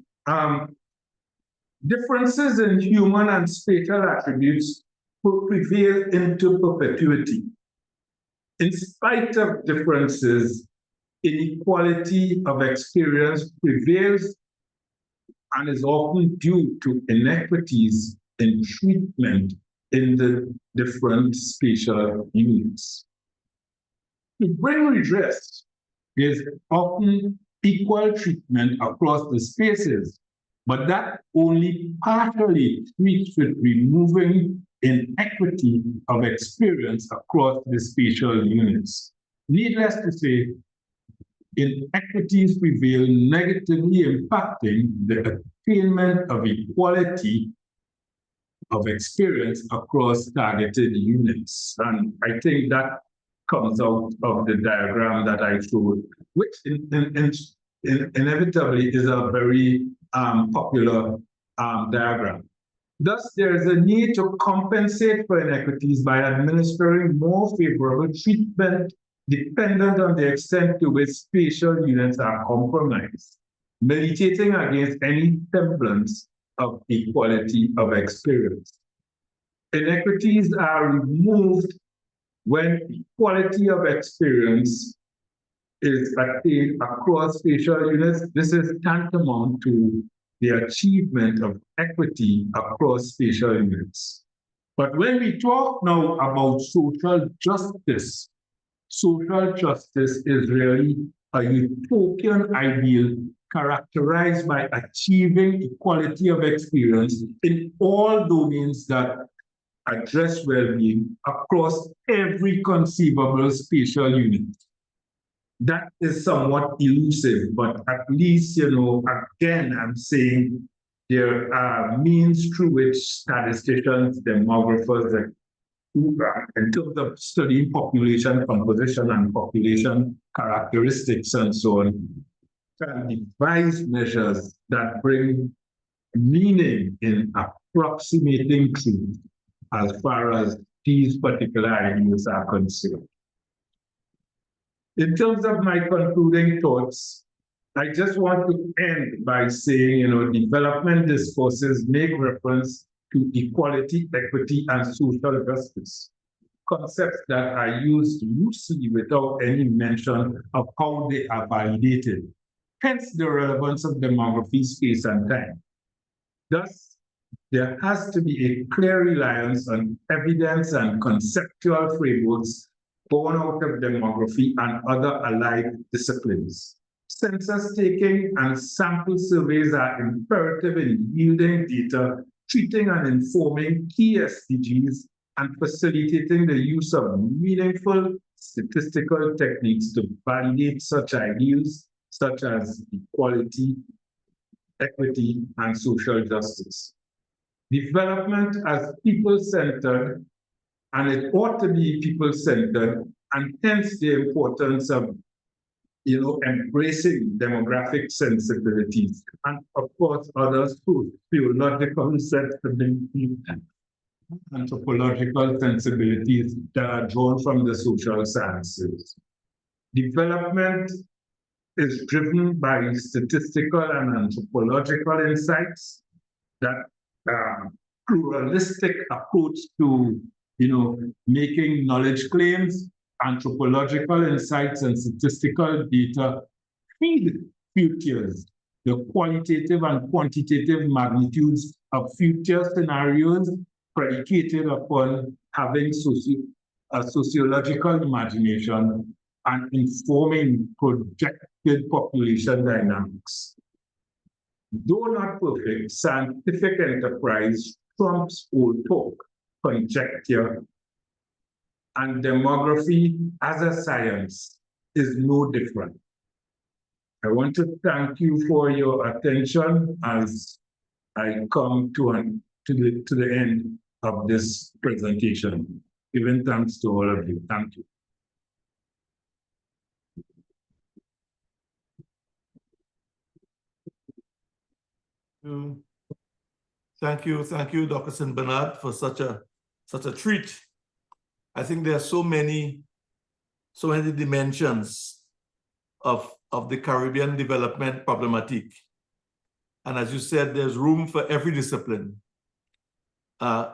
differences in human and spatial attributes will prevail into perpetuity. In spite of differences, inequality of experience prevails and is often due to inequities in treatment in the different spatial units. To bring redress is often equal treatment across the spaces, but that only partially treats with removing inequity of experience across the spatial units. Needless to say, inequities prevail, negatively impacting the attainment of equality of experience across targeted units. And I think that comes out of the diagram that I showed, which inevitably is a very popular diagram. Thus, there is a need to compensate for inequities by administering more favorable treatment dependent on the extent to which spatial units are compromised, militating against any semblance of equality of experience. Inequities are removed when equality of experience is attained across spatial units. This is tantamount to the achievement of equity across spatial units. But when we talk now about social justice is really a utopian ideal characterized by achieving equality of experience in all domains that address well-being across every conceivable spatial unit. That is somewhat elusive, but at least, again, I'm saying there are means through which statisticians, demographers, in terms of studying population composition and population characteristics and so on, can devise measures that bring meaning in approximating truth as far as these particular ideas are concerned. In terms of my concluding thoughts, I just want to end by saying, development discourses make reference to equality, equity, and social justice, concepts that are used loosely without any mention of how they are validated. Hence the relevance of demography, space, and time. Thus, there has to be a clear reliance on evidence and conceptual frameworks born out of demography and other allied disciplines. Census taking and sample surveys are imperative in yielding data, treating and informing key SDGs, and facilitating the use of meaningful statistical techniques to validate such ideals such as equality, equity, and social justice. Development as people-centered, and it ought to be people-centered, and hence the importance of embracing demographic sensibilities, and of course others too, theological sensibilities, anthropological sensibilities that are drawn from the social sciences. Development is driven by statistical and anthropological insights, that pluralistic approach to making knowledge claims. Anthropological insights and statistical data feed futures, the qualitative and quantitative magnitudes of future scenarios predicated upon having a sociological imagination and informing projected population dynamics. Though not perfect, scientific enterprise trumps old talk, conjecture, and demography as a science is no different. I want to thank you for your attention as I come to the end of this presentation. Giving thanks to all of you. Thank you. Thank you, Dr. St. Bernard, for such a treat. I think there are so many dimensions of the Caribbean development problematic. And as you said, there's room for every discipline.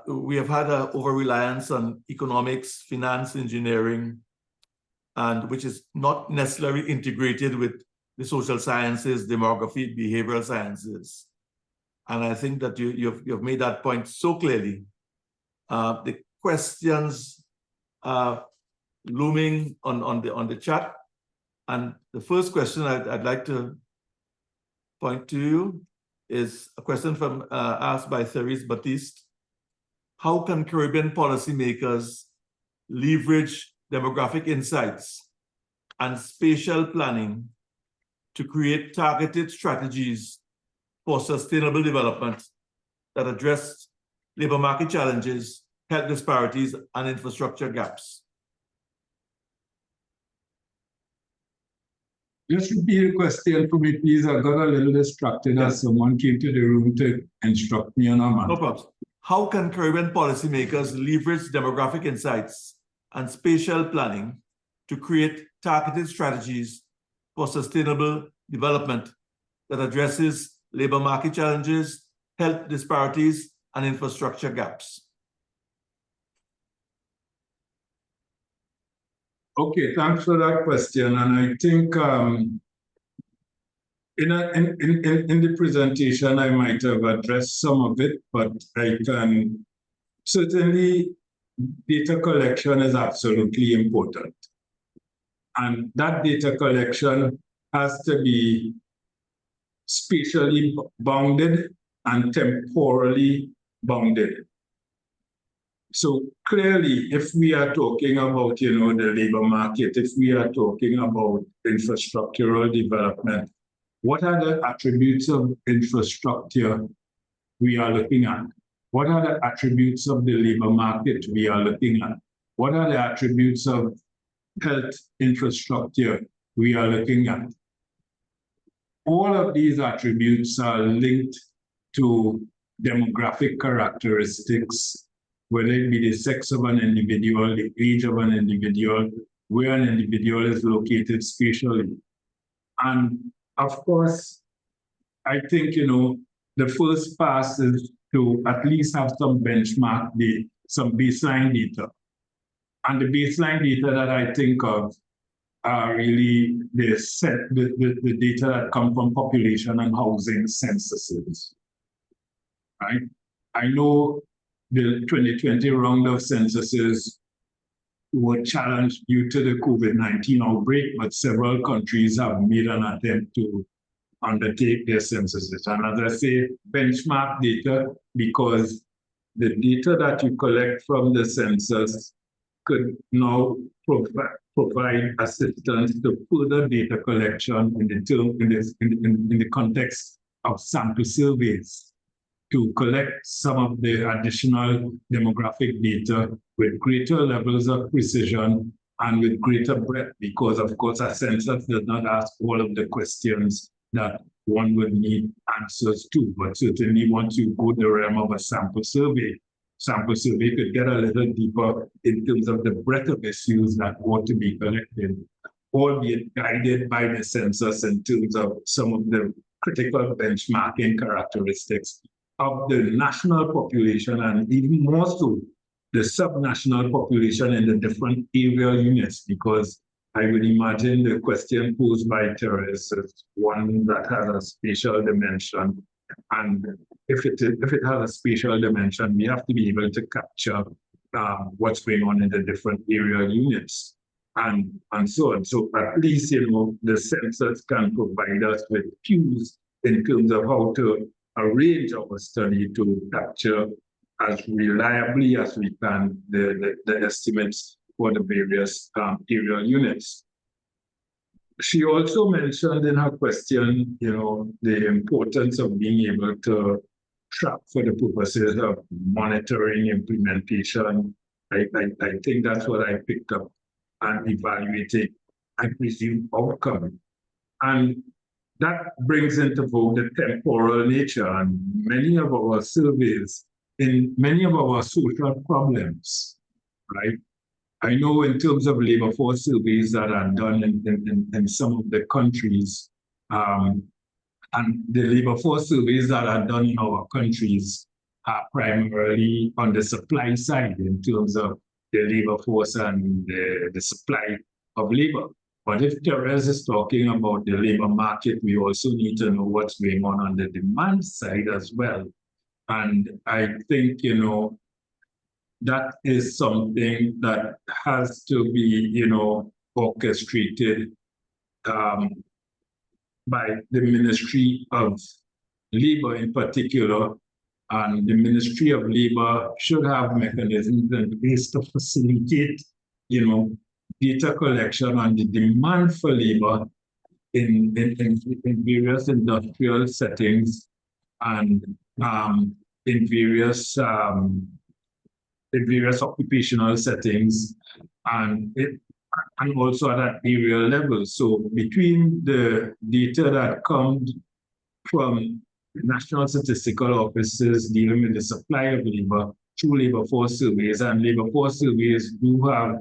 We have had an over-reliance on economics, finance, engineering, and which is not necessarily integrated with the social sciences, demography, behavioral sciences. And I think that you've made that point so clearly. The questions looming on the chat, and the first question I'd like to point to you is a question asked by Therese Baptiste. How can Caribbean policymakers leverage demographic insights and spatial planning to create targeted strategies for sustainable development that address labor market challenges, health disparities, and infrastructure gaps? Just repeat the question for me, please. I got a little distracted as someone came to the room to instruct me on a matter. No problem. How can Caribbean policymakers leverage demographic insights and spatial planning to create targeted strategies for sustainable development that addresses labor market challenges, health disparities, and infrastructure gaps. Okay, thanks for that question. And I think in the presentation, I might have addressed some of it, but I can certainly, data collection is absolutely important. And that data collection has to be spatially bounded and temporally bounded. So clearly, if we are talking about, the labor market, if we are talking about infrastructural development, what are the attributes of infrastructure we are looking at? What are the attributes of the labor market we are looking at? What are the attributes of health infrastructure we are looking at? All of these attributes are linked to demographic characteristics, whether it be the sex of an individual, the age of an individual, where an individual is located spatially. And of course, I think, the first pass is to at least have some benchmark, some baseline data. And the baseline data that I think of are really the data that come from population and housing censuses, right? I know the 2020 round of censuses were challenged due to the COVID-19 outbreak, but several countries have made an attempt to undertake their censuses. And as I say, benchmark data, because the data that you collect from the census could now provide assistance to further data collection in the context of sample surveys, to collect some of the additional demographic data with greater levels of precision and with greater breadth, because of course a census does not ask all of the questions that one would need answers to. But certainly once you go the realm of a sample survey could get a little deeper in terms of the breadth of issues that ought to be collected, albeit guided by the census in terms of some of the critical benchmarking characteristics of the national population, and even more so the subnational population in the different area units, because I would imagine the question posed by Therese is one that has a spatial dimension. And if it has a spatial dimension, we have to be able to capture what's going on in the different area units and so on. So at least, the census can provide us with cues in terms of how to arrange our study to capture as reliably as we can the estimates for the various area units. She also mentioned in her question, the importance of being able to track for the purposes of monitoring implementation. I think that's what I picked up, and evaluating, I presume, outcome. And that brings into vogue the temporal nature, and many of our surveys in many of our social problems, right? I know in terms of labor force surveys that are done in some of the countries, and the labor force surveys that are done in our countries are primarily on the supply side in terms of the labor force and the supply of labor. But if Therese is talking about the labor market, we also need to know what's going on the demand side as well. And I think, that is something that has to be, orchestrated by the Ministry of Labor in particular. And the Ministry of Labor should have mechanisms in place to facilitate, data collection on the demand for labor in various industrial settings and in various occupational settings, and also at that area level. So between the data that comes from national statistical offices dealing with the supply of labor through labor force surveys, and labor force surveys do have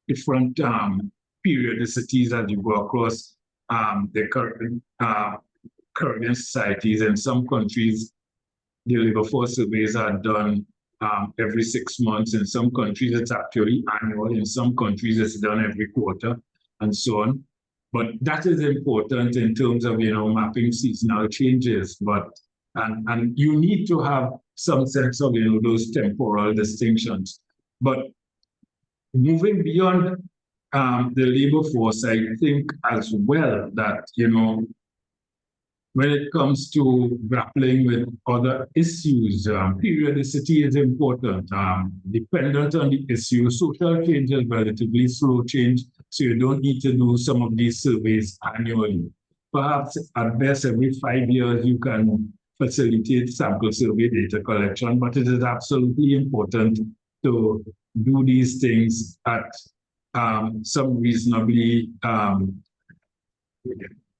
different periodicities as you go across the Caribbean societies. In some countries, the labor force surveys are done every 6 months. In some countries, it's actually annual. In some countries, it's done every quarter, and so on. But that is important in terms of, mapping seasonal changes. But and you need to have some sense of, those temporal distinctions. But moving beyond the labor force, I think as well that, when it comes to grappling with other issues, periodicity is important. Dependent on the issue, social change is relatively slow change, so you don't need to do some of these surveys annually. Perhaps at best every 5 years you can facilitate sample survey data collection, but it is absolutely important to do these things at some reasonably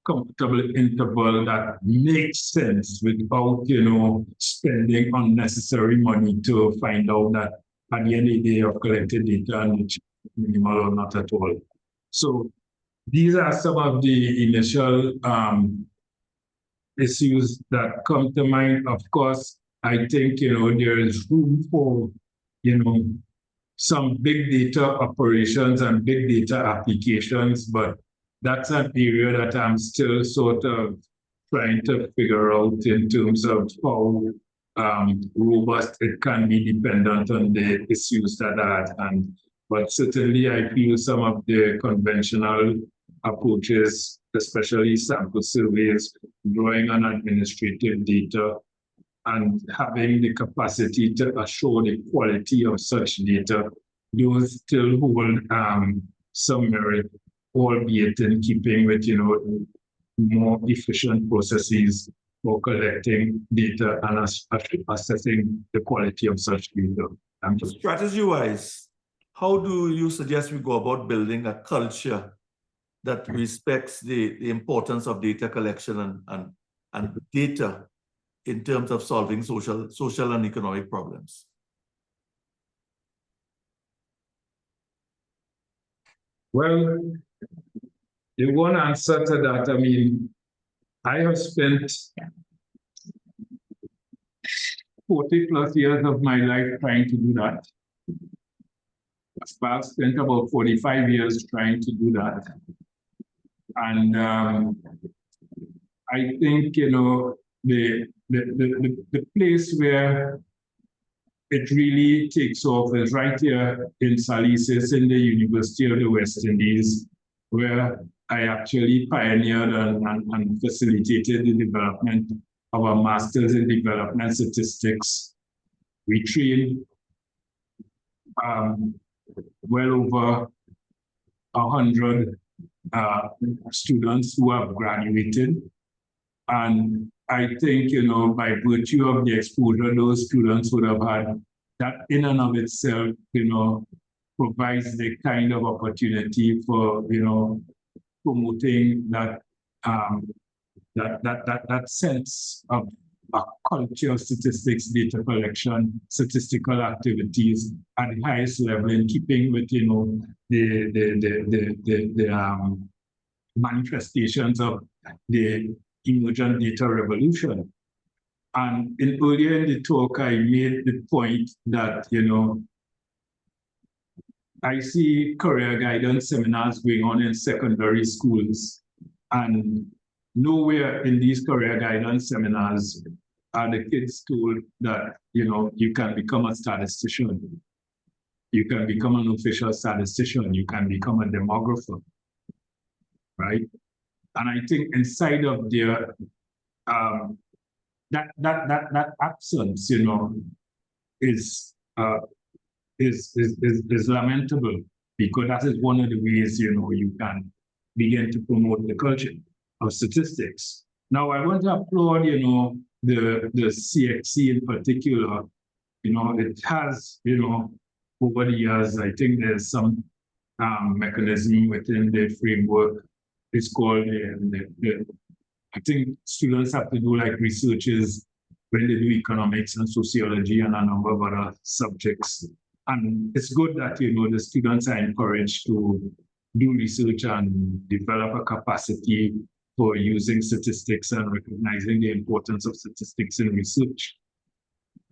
comfortable interval that makes sense without, spending unnecessary money to find out that at the end of the day of collected data and it's minimal or not at all. So these are some of the initial issues that come to mind. Of course, I think, there is room for, some big data operations and big data applications, but that's an area that I'm still sort of trying to figure out in terms of how robust it can be dependent on the issues that are at hand. But certainly I feel some of the conventional approaches, especially sample surveys, drawing on administrative data, and having the capacity to assure the quality of such data, those still hold some merit, albeit in keeping with, more efficient processes for collecting data and assessing the quality of such data. Strategy-wise, how do you suggest we go about building a culture that respects the importance of data collection and data in terms of solving social and economic problems? Well, the one answer to that, I mean, I have spent 40 plus years of my life trying to do that. I've spent about 45 years trying to do that. And I think, the place where it really takes off is right here in Salises in the University of the West Indies, where I actually pioneered and facilitated the development of a master's in development statistics. We trained well over 100 students who have graduated. And I think, by virtue of the exposure those students would have had, that in and of itself, provides the kind of opportunity for, promoting that that sense of a culture of statistics, data collection, statistical activities at the highest level, in keeping with, the manifestations of the emergent data revolution. And earlier in the talk, I made the point that, I see career guidance seminars going on in secondary schools, and nowhere in these career guidance seminars are the kids told that, you can become a statistician, you can become an official statistician, you can become a demographer, right? And I think inside of their that absence, is lamentable, because that is one of the ways, you can begin to promote the culture of statistics. Now, I want to applaud, the CXC in particular. It has, over the years, I think there's some mechanism within the framework. It's called, I think students have to do like researches when they do economics and sociology and a number of other subjects. And it's good that, the students are encouraged to do research and develop a capacity for using statistics and recognizing the importance of statistics in research,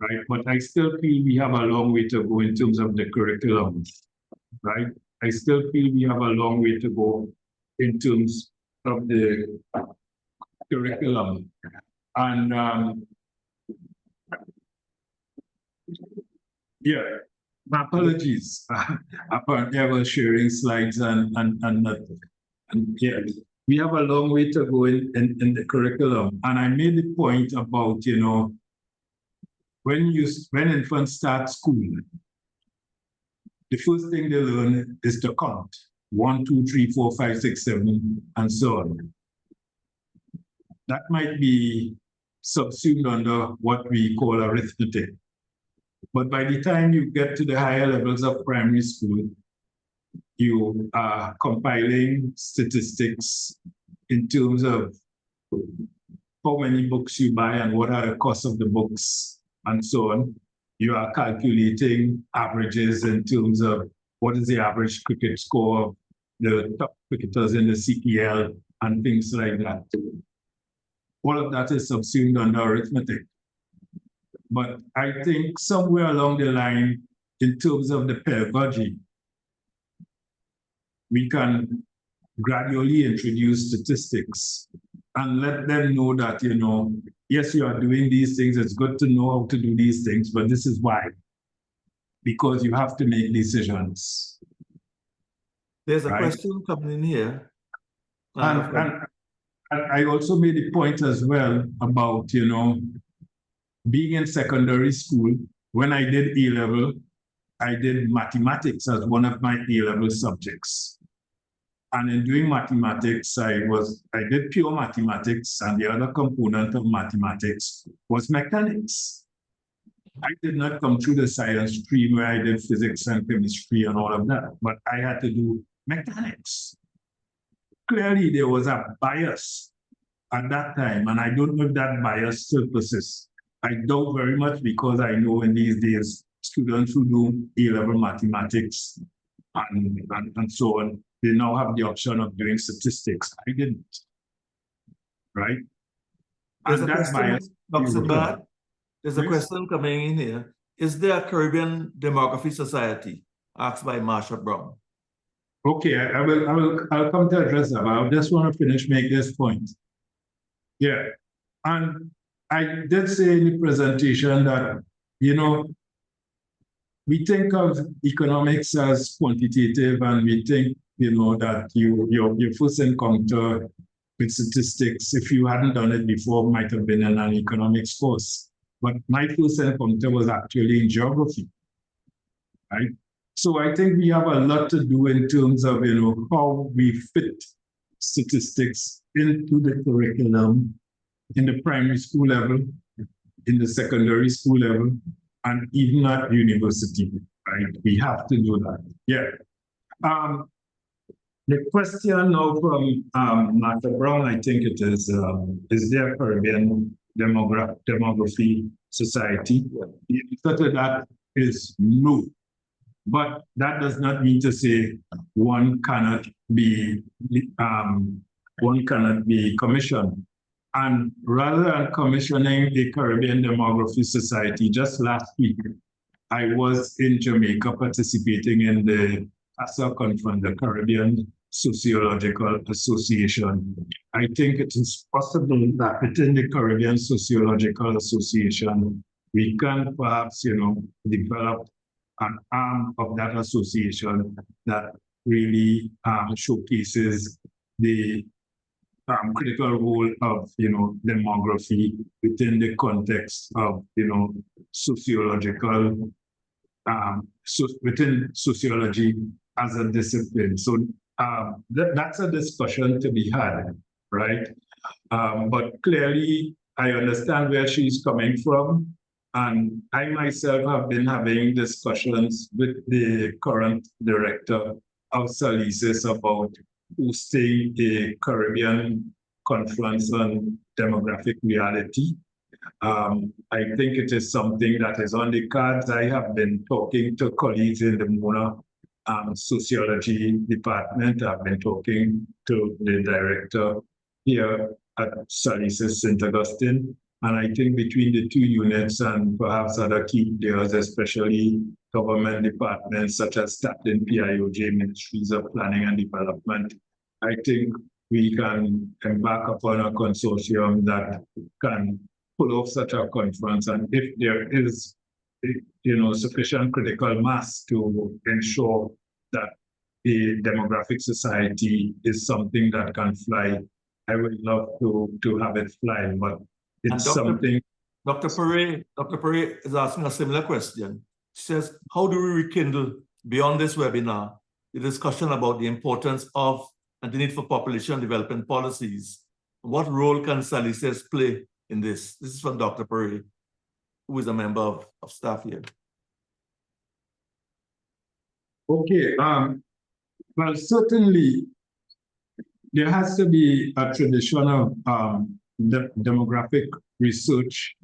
right? But I still feel we have a long way to go in terms of the curriculum, right? I still feel we have a long way to go in terms of the curriculum. And yeah, my apologies. Apparently I was sharing slides and yeah, we have a long way to go in the curriculum. And I made the point about, when infants start school, the first thing they learn is to count. 1, 2, 3, 4, 5, 6, 7, and so on. That might be subsumed under what we call arithmetic. But by the time you get to the higher levels of primary school, you are compiling statistics in terms of how many books you buy and what are the costs of the books and so on. You are calculating averages in terms of what is the average cricket score of the top cricketers in the CPL and things like that. All of that is subsumed under arithmetic. But I think somewhere along the line, in terms of the pedagogy, we can gradually introduce statistics and let them know that, yes, you are doing these things. It's good to know how to do these things, but this is why. Because you have to make decisions. There's a question coming in here. And I also made a point as well about, being in secondary school. When I did A-level, I did mathematics as one of my A-level subjects. And in doing mathematics, I did pure mathematics, and the other component of mathematics was mechanics. I did not come through the science stream where I did physics and chemistry and all of that, but I had to do mechanics. Clearly, there was a bias at that time, and I don't know if that bias still persists. I doubt very much, because I know in these days, students who do A-level mathematics and so on, they now have the option of doing statistics. I didn't, right? There's and a that bias, there's a question coming in here. Is there a Caribbean Demography Society? Asked by Marsha Brown. Okay, I'll come to address that, but I just want to make this point. Yeah, and I did say in the presentation that, we think of economics as quantitative, and we think, that your first encounter with statistics, if you hadn't done it before, might have been in an economics course. But my first encounter was actually in geography, right? So I think we have a lot to do in terms of, how we fit statistics into the curriculum in the primary school level, in the secondary school level, and even at university, right? We have to do that. Yeah. The question now from Martha Brown, I think it is there a Caribbean Demography Society? The answer to that is no. But that does not mean to say one cannot be commissioned. And rather than commissioning the Caribbean Demography Society, just last week, I was in Jamaica participating in the CASA conference, the Caribbean Sociological Association. I think it is possible that within the Caribbean Sociological Association, we can perhaps, develop an arm of that association that really showcases the critical role of, demography within the context of, sociological, within sociology as a discipline. So that's a discussion to be had, right? But clearly, I understand where she's coming from. And I myself have been having discussions with the current director of Salisis about hosting a Caribbean conference on demographic reality. I think it is something that is on the cards. I have been talking to colleagues in the Mona sociology department. I've been talking to the director here at Salises St. Augustine. And I think between the two units and perhaps other key players, especially government departments such as Statlin, PIOJ, Ministries of Planning and Development, I think we can embark upon a consortium that can pull off such a conference. And if there is, sufficient critical mass to ensure that the demographic society is something that can fly, I would love to have it fly, but it's something. Dr. Perret is asking a similar question. She says, how do we rekindle beyond this webinar the discussion about the importance of and the need for population development policies? What role can Salises play in this? This is from Dr. Perret, who is a member of staff here. Okay, well, certainly there has to be a tradition of demographic research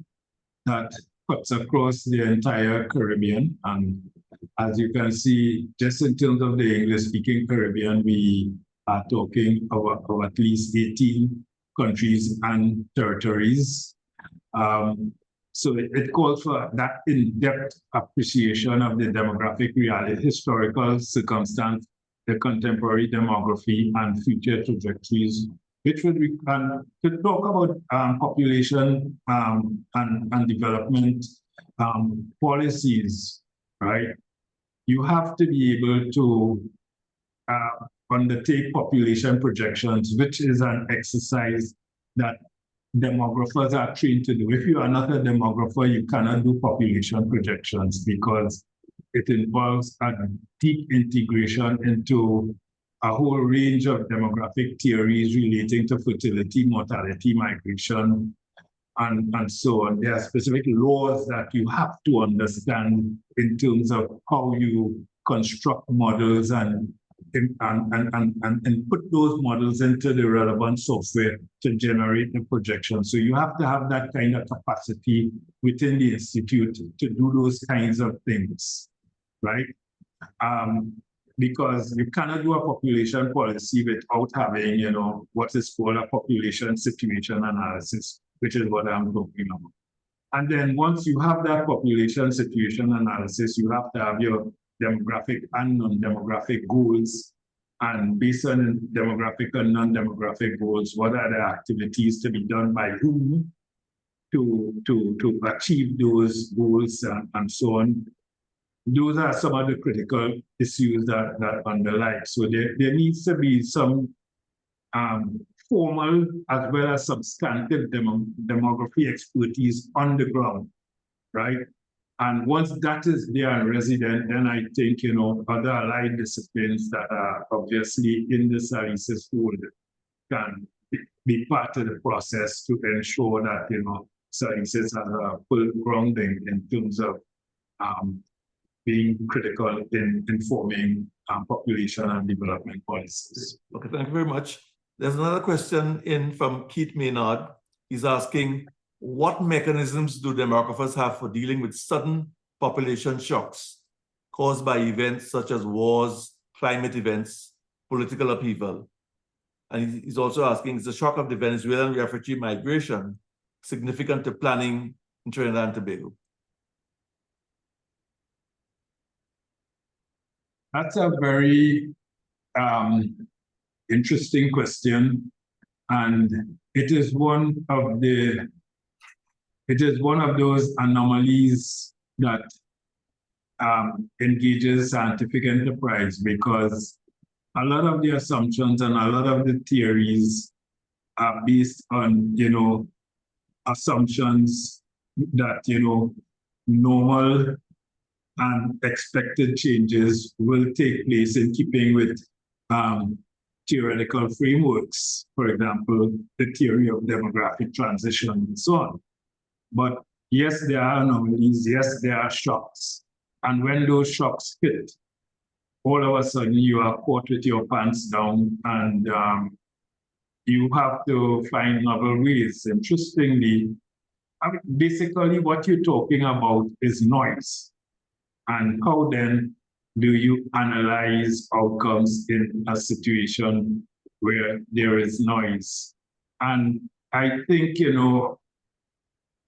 that cuts across the entire Caribbean. And as you can see, just in terms of the English-speaking Caribbean, we are talking of at least 18 countries and territories. So it calls for that in-depth appreciation of the demographic reality, historical circumstance, the contemporary demography, and future trajectories, which would be to talk about population and development policies, right? You have to be able to undertake population projections, which is an exercise that demographers are trained to do. If you are not a demographer, you cannot do population projections because it involves a deep integration into a whole range of demographic theories relating to fertility, mortality, migration, and so on. There are specific laws that you have to understand in terms of how you construct models and put those models into the relevant software to generate the projection. So you have to have that kind of capacity within the institute to do those kinds of things, right? Because you cannot do a population policy without having, what is called a population situation analysis, which is what I'm talking about. And then once you have that population situation analysis, you have to have your demographic and non-demographic goals. And based on demographic and non-demographic goals, what are the activities to be done by whom to achieve those goals and so on. Those are some of the critical issues that underlie. So there needs to be some formal as well as substantive demography expertise on the ground, right? And once that is there and resident, then I think, other allied disciplines that are obviously in the Salises fold can be part of the process to ensure that, Salises has a full grounding in terms of being critical in informing population and development policies. Okay, thank you very much. There's another question in from Keith Maynard. He's asking, what mechanisms do demographers have for dealing with sudden population shocks caused by events such as wars, climate events, political upheaval? And he's also asking, is the shock of the Venezuelan refugee migration significant to planning in Trinidad and Tobago? That's a very interesting question, and it is one of those anomalies that engages scientific enterprise, because a lot of the assumptions and a lot of the theories are based on assumptions that normal and expected changes will take place in keeping with theoretical frameworks, for example, the theory of demographic transition and so on. But yes, there are anomalies, yes, there are shocks. And when those shocks hit, all of a sudden you are caught with your pants down and you have to find novel ways. Interestingly, I mean, basically what you're talking about is noise. And how then do you analyze outcomes in a situation where there is noise? And I think,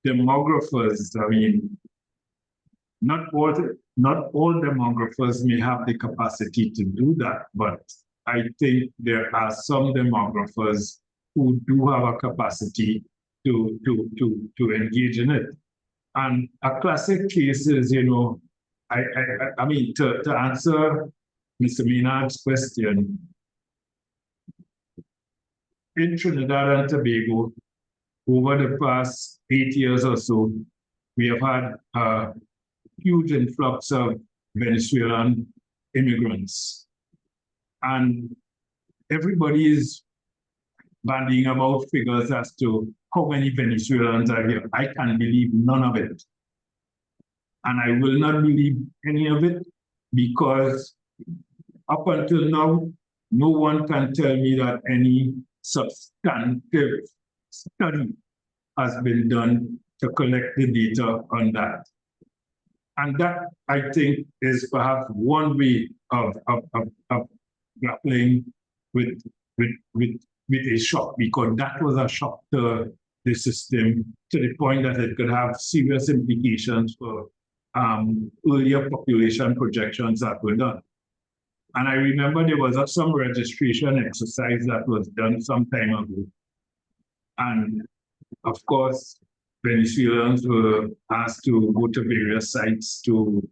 demographers, I mean, not all demographers may have the capacity to do that, but I think there are some demographers who do have a capacity to engage in it. And a classic case is, I mean, to answer Mr. Maynard's question, in Trinidad and Tobago, over the past 8 years or so, we have had a huge influx of Venezuelan immigrants. And everybody is bandying about figures as to how many Venezuelans are here. I can't believe none of it. And I will not believe any of it because up until now, no one can tell me that any substantive study has been done to collect the data on that. And that, I think, is perhaps one way of grappling with a shock, because that was a shock to the system to the point that it could have serious implications for earlier population projections that were done. And I remember there was some registration exercise that was done some time ago. And of course, Venezuelans were asked to go to various sites to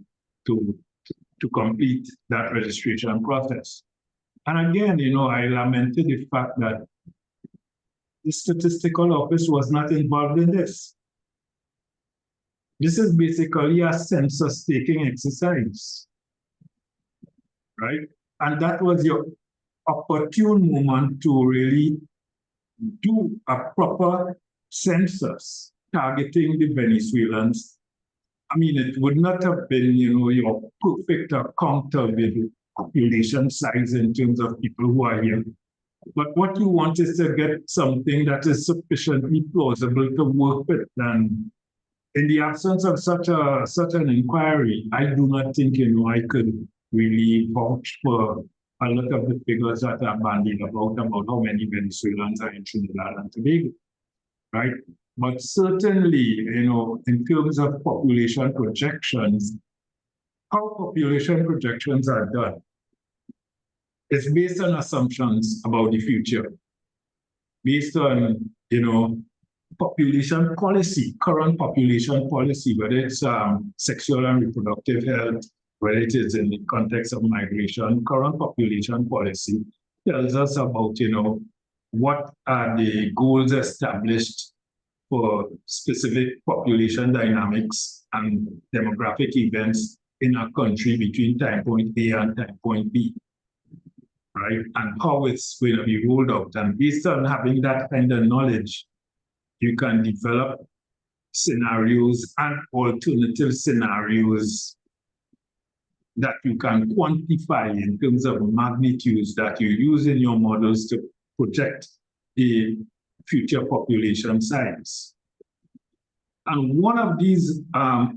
complete that registration process. And again, I lamented the fact that the statistical office was not involved in this. This is basically a census taking exercise, right? And that was your opportune moment to really do a proper census targeting the Venezuelans. I mean, it would not have been, your perfect account of the population size in terms of people who are here. But what you want is to get something that is sufficiently plausible to work with. And in the absence of such an inquiry, I do not think, I could really vouch for a lot of the figures that are bandied about how many Venezuelans are in Trinidad and Tobago, right? But certainly, in terms of population projections, how population projections are done is based on assumptions about the future, based on, population policy, current population policy, whether it's sexual and reproductive health, whether it is in the context of migration. Current population policy tells us about, what are the goals established for specific population dynamics and demographic events in a country between time point A and time point B, right? And how it's going to be rolled out. And based on having that kind of knowledge, you can develop scenarios and alternative scenarios that you can quantify in terms of magnitudes that you use in your models to project the future population size. And one of these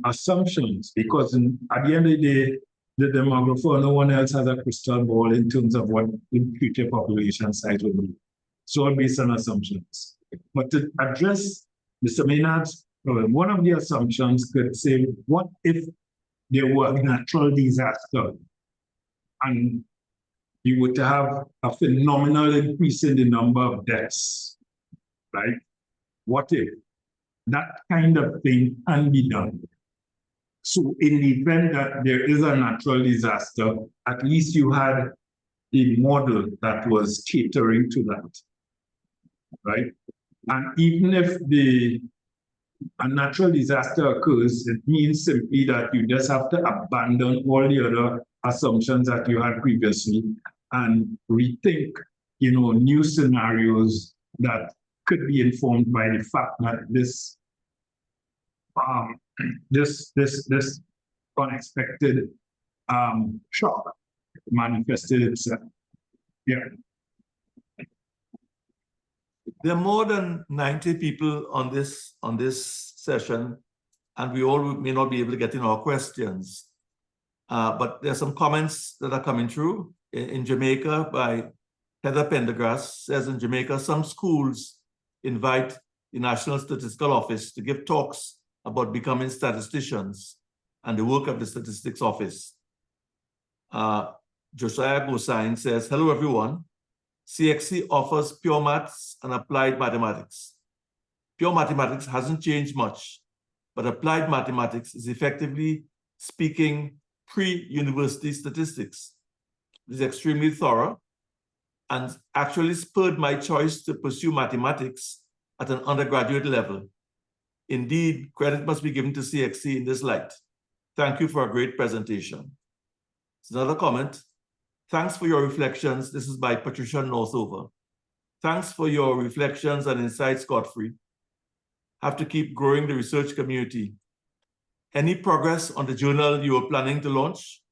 assumptions, because at the end of the day, the demographer, no one else has a crystal ball in terms of what the future population size will be. It's all based on assumptions. But to address Mr. Maynard's problem, one of the assumptions could say, what if there were a natural disaster and you would have a phenomenal increase in the number of deaths, right? What if? That kind of thing can be done. So in the event that there is a natural disaster, at least you had a model that was catering to that, right? And even if a natural disaster occurs, it means simply that you just have to abandon all the other assumptions that you had previously and rethink, new scenarios that could be informed by the fact that this unexpected shock manifested itself. Yeah. There are more than 90 people on this session, and we all may not be able to get in our questions. But there's some comments that are coming through. In Jamaica by Heather Pendergrass says in Jamaica, some schools invite the National Statistical Office to give talks about becoming statisticians and the work of the Statistics Office. Josiah Gosain says, hello everyone. CXC offers pure maths and applied mathematics. Pure mathematics hasn't changed much, but applied mathematics is effectively speaking pre-university statistics. It is extremely thorough and actually spurred my choice to pursue mathematics at an undergraduate level. Indeed, credit must be given to CXC in this light. Thank you for a great presentation. There's another comment. Thanks for your reflections. This is by Patricia Northover. Thanks for your reflections and insights, Godfrey. Have to keep growing the research community. Any progress on the journal you are planning to launch?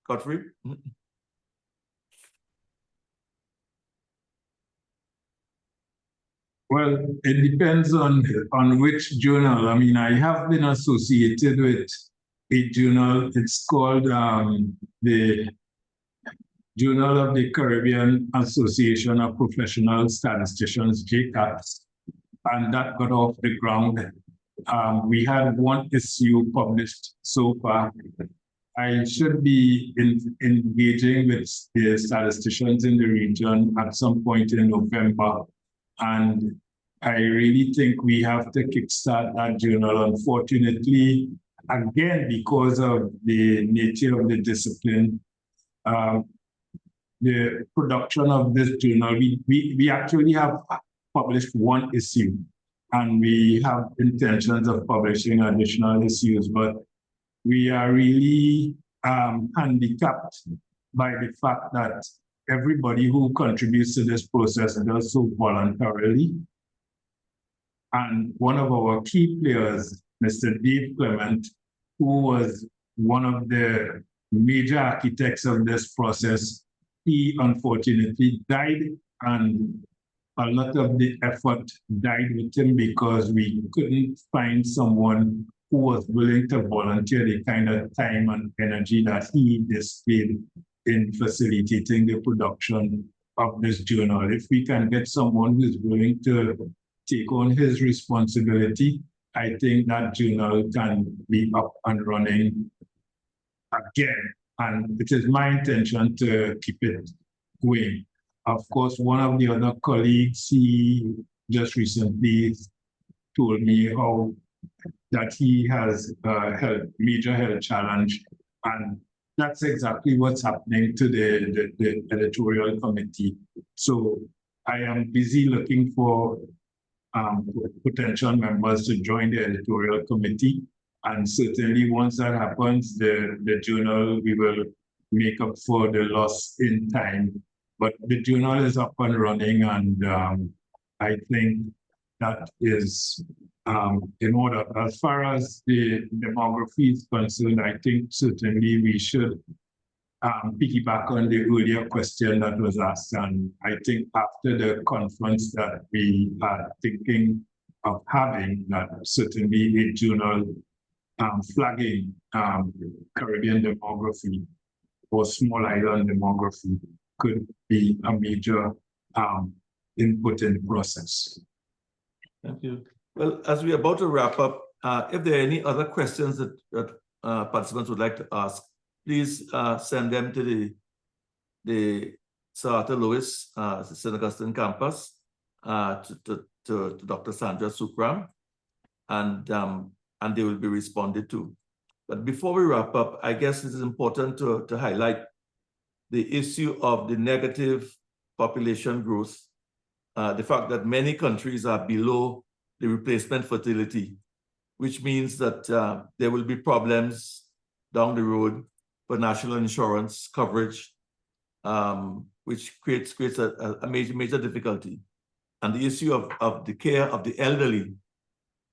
Godfrey? Well, it depends on which journal. I mean, I have been associated with a journal. It's called the Journal of the Caribbean Association of Professional Statisticians, JCAPS, and that got off the ground. We had one issue published so far. I should be engaging with the statisticians in the region at some point in November. And I really think we have to kickstart that journal. Unfortunately, again, because of the nature of the discipline, the production of this journal, we actually have published one issue, and we have intentions of publishing additional issues, but we are really handicapped by the fact that everybody who contributes to this process does so voluntarily. And one of our key players, Mr. Dave Clement, who was one of the major architects of this process, he unfortunately died, and a lot of the effort died with him because we couldn't find someone who was willing to volunteer the kind of time and energy that he displayed in facilitating the production of this journal. If we can get someone who is willing to take on his responsibility, I think that journal can be up and running again. And it is my intention to keep it going. Of course, one of the other colleagues, he just recently told me how that he has a major health challenge, and that's exactly what's happening to the editorial committee. So I am busy looking for potential members to join the editorial committee. And certainly once that happens, the journal, we will make up for the loss in time. But the journal is up and running, and I think that is in order. As far as the demography is concerned, I think certainly we should piggyback on the earlier question that was asked. And I think after the conference that we are thinking of having, that certainly a journal flagging Caribbean demography or small island demography could be a major input in the process. Thank you. Well, as we're about to wrap up, if there are any other questions that participants would like to ask, please send them to the Sir Arthur Lewis St. Augustine campus to Dr. Sandra Sukram, and they will be responded to. But before we wrap up, I guess it is important to highlight the issue of the negative population growth, the fact that many countries are below the replacement fertility, which means that there will be problems down the road for national insurance coverage, which creates a major difficulty. And the issue of the care of the elderly.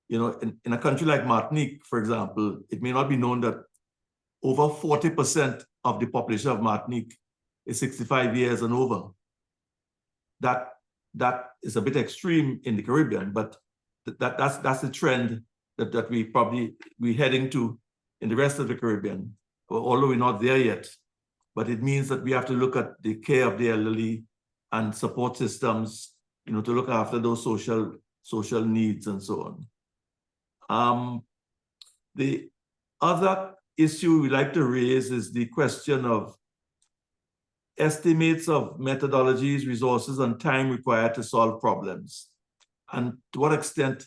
You know, in a country like Martinique, for example, it may not be known that over 40% of the population of Martinique is 65 years and over. That is a bit extreme in the Caribbean, but that's the trend that we're heading to in the rest of the Caribbean, although we're not there yet. But it means that we have to look at the care of the elderly and support systems, to look after those social needs and so on. The other issue we like to raise is the question of estimates of methodologies, resources, and time required to solve problems. And to what extent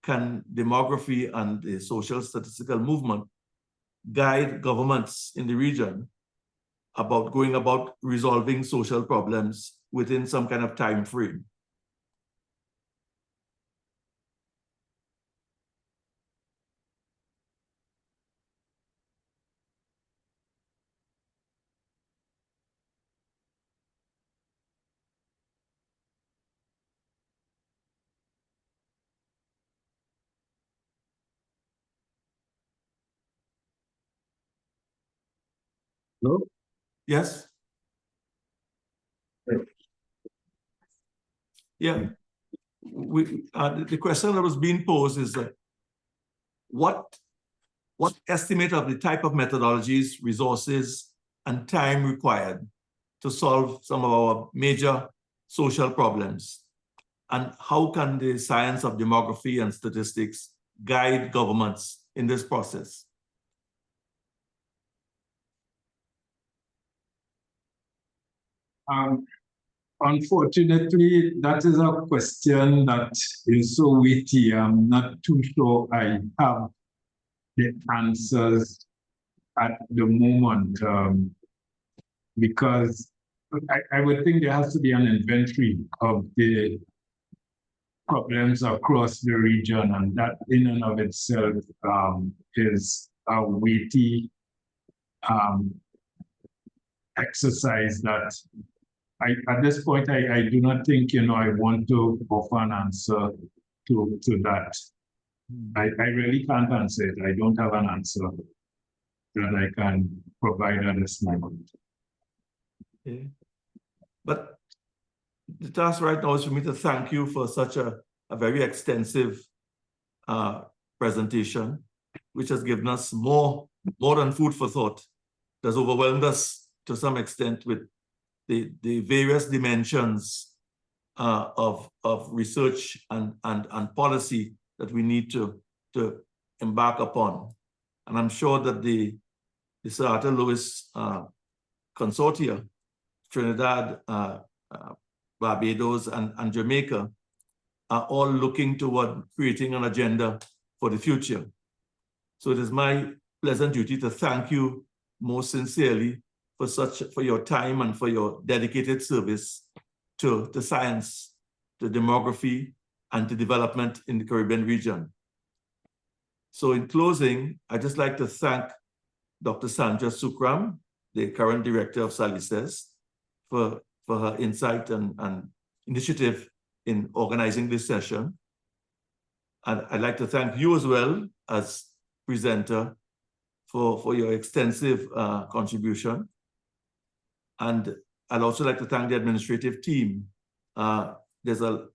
can demography and the social statistical movement guide governments in the region about going about resolving social problems within some kind of time frame? Hello? Yes? Yeah. The question that was being posed is what estimate of the type of methodologies, resources, and time required to solve some of our major social problems? And how can the science of demography and statistics guide governments in this process? Unfortunately, that is a question that is so weighty. I'm not too sure I have the answers at the moment, because I would think there has to be an inventory of the problems across the region, and that in and of itself is a weighty exercise that at this point, I do not think, I want to offer an answer to that. I really can't answer it. I don't have an answer that I can provide at this moment. Okay. But the task right now is for me to thank you for such a very extensive presentation, which has given us more than food for thought. It has overwhelmed us to some extent with the various dimensions of research and policy that we need to embark upon. And I'm sure that the Sir Arthur Lewis Consortia, Trinidad, Barbados, and Jamaica are all looking toward creating an agenda for the future. So it is my pleasant duty to thank you most sincerely for your time and for your dedicated service to science, to demography, and to development in the Caribbean region. So in closing, I'd just like to thank Dr. Sandra Sukram, the current director of SALISES, for her insight and initiative in organizing this session. And I'd like to thank you as well as presenter for your extensive contribution. And I'd also like to thank the administrative team. There's a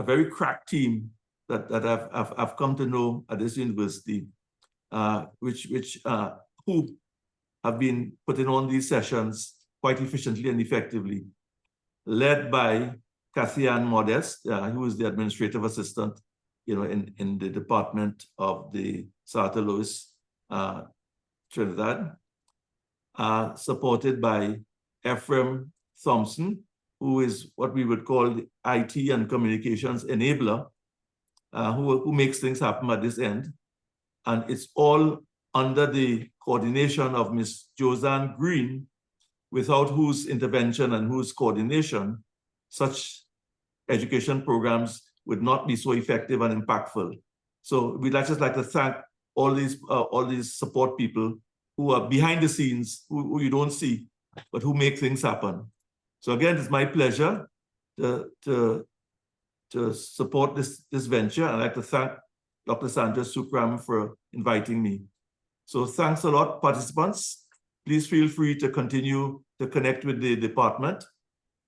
very crack team that I've come to know at this university, who have been putting on these sessions quite efficiently and effectively, led by Kathy Ann Modest, who is the administrative assistant, in the department of the Sir Arthur Lewis Trinidad, supported by Ephraim Thompson, who is what we would call the IT and communications enabler, who makes things happen at this end. And it's all under the coordination of Ms. Josanne Green, without whose intervention and whose coordination such education programs would not be so effective and impactful. So we'd just like to thank all these support people who are behind the scenes, who you don't see, but who make things happen. So again, it's my pleasure to support this venture. I'd like to thank Dr. Sandra Sukram for inviting me. So thanks a lot, participants. Please feel free to continue to connect with the department.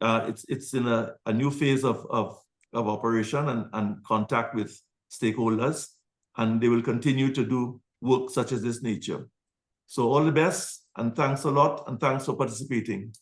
It's in a new phase of of operation and contact with stakeholders, and they will continue to do work such as this nature. So all the best, and thanks a lot, and thanks for participating.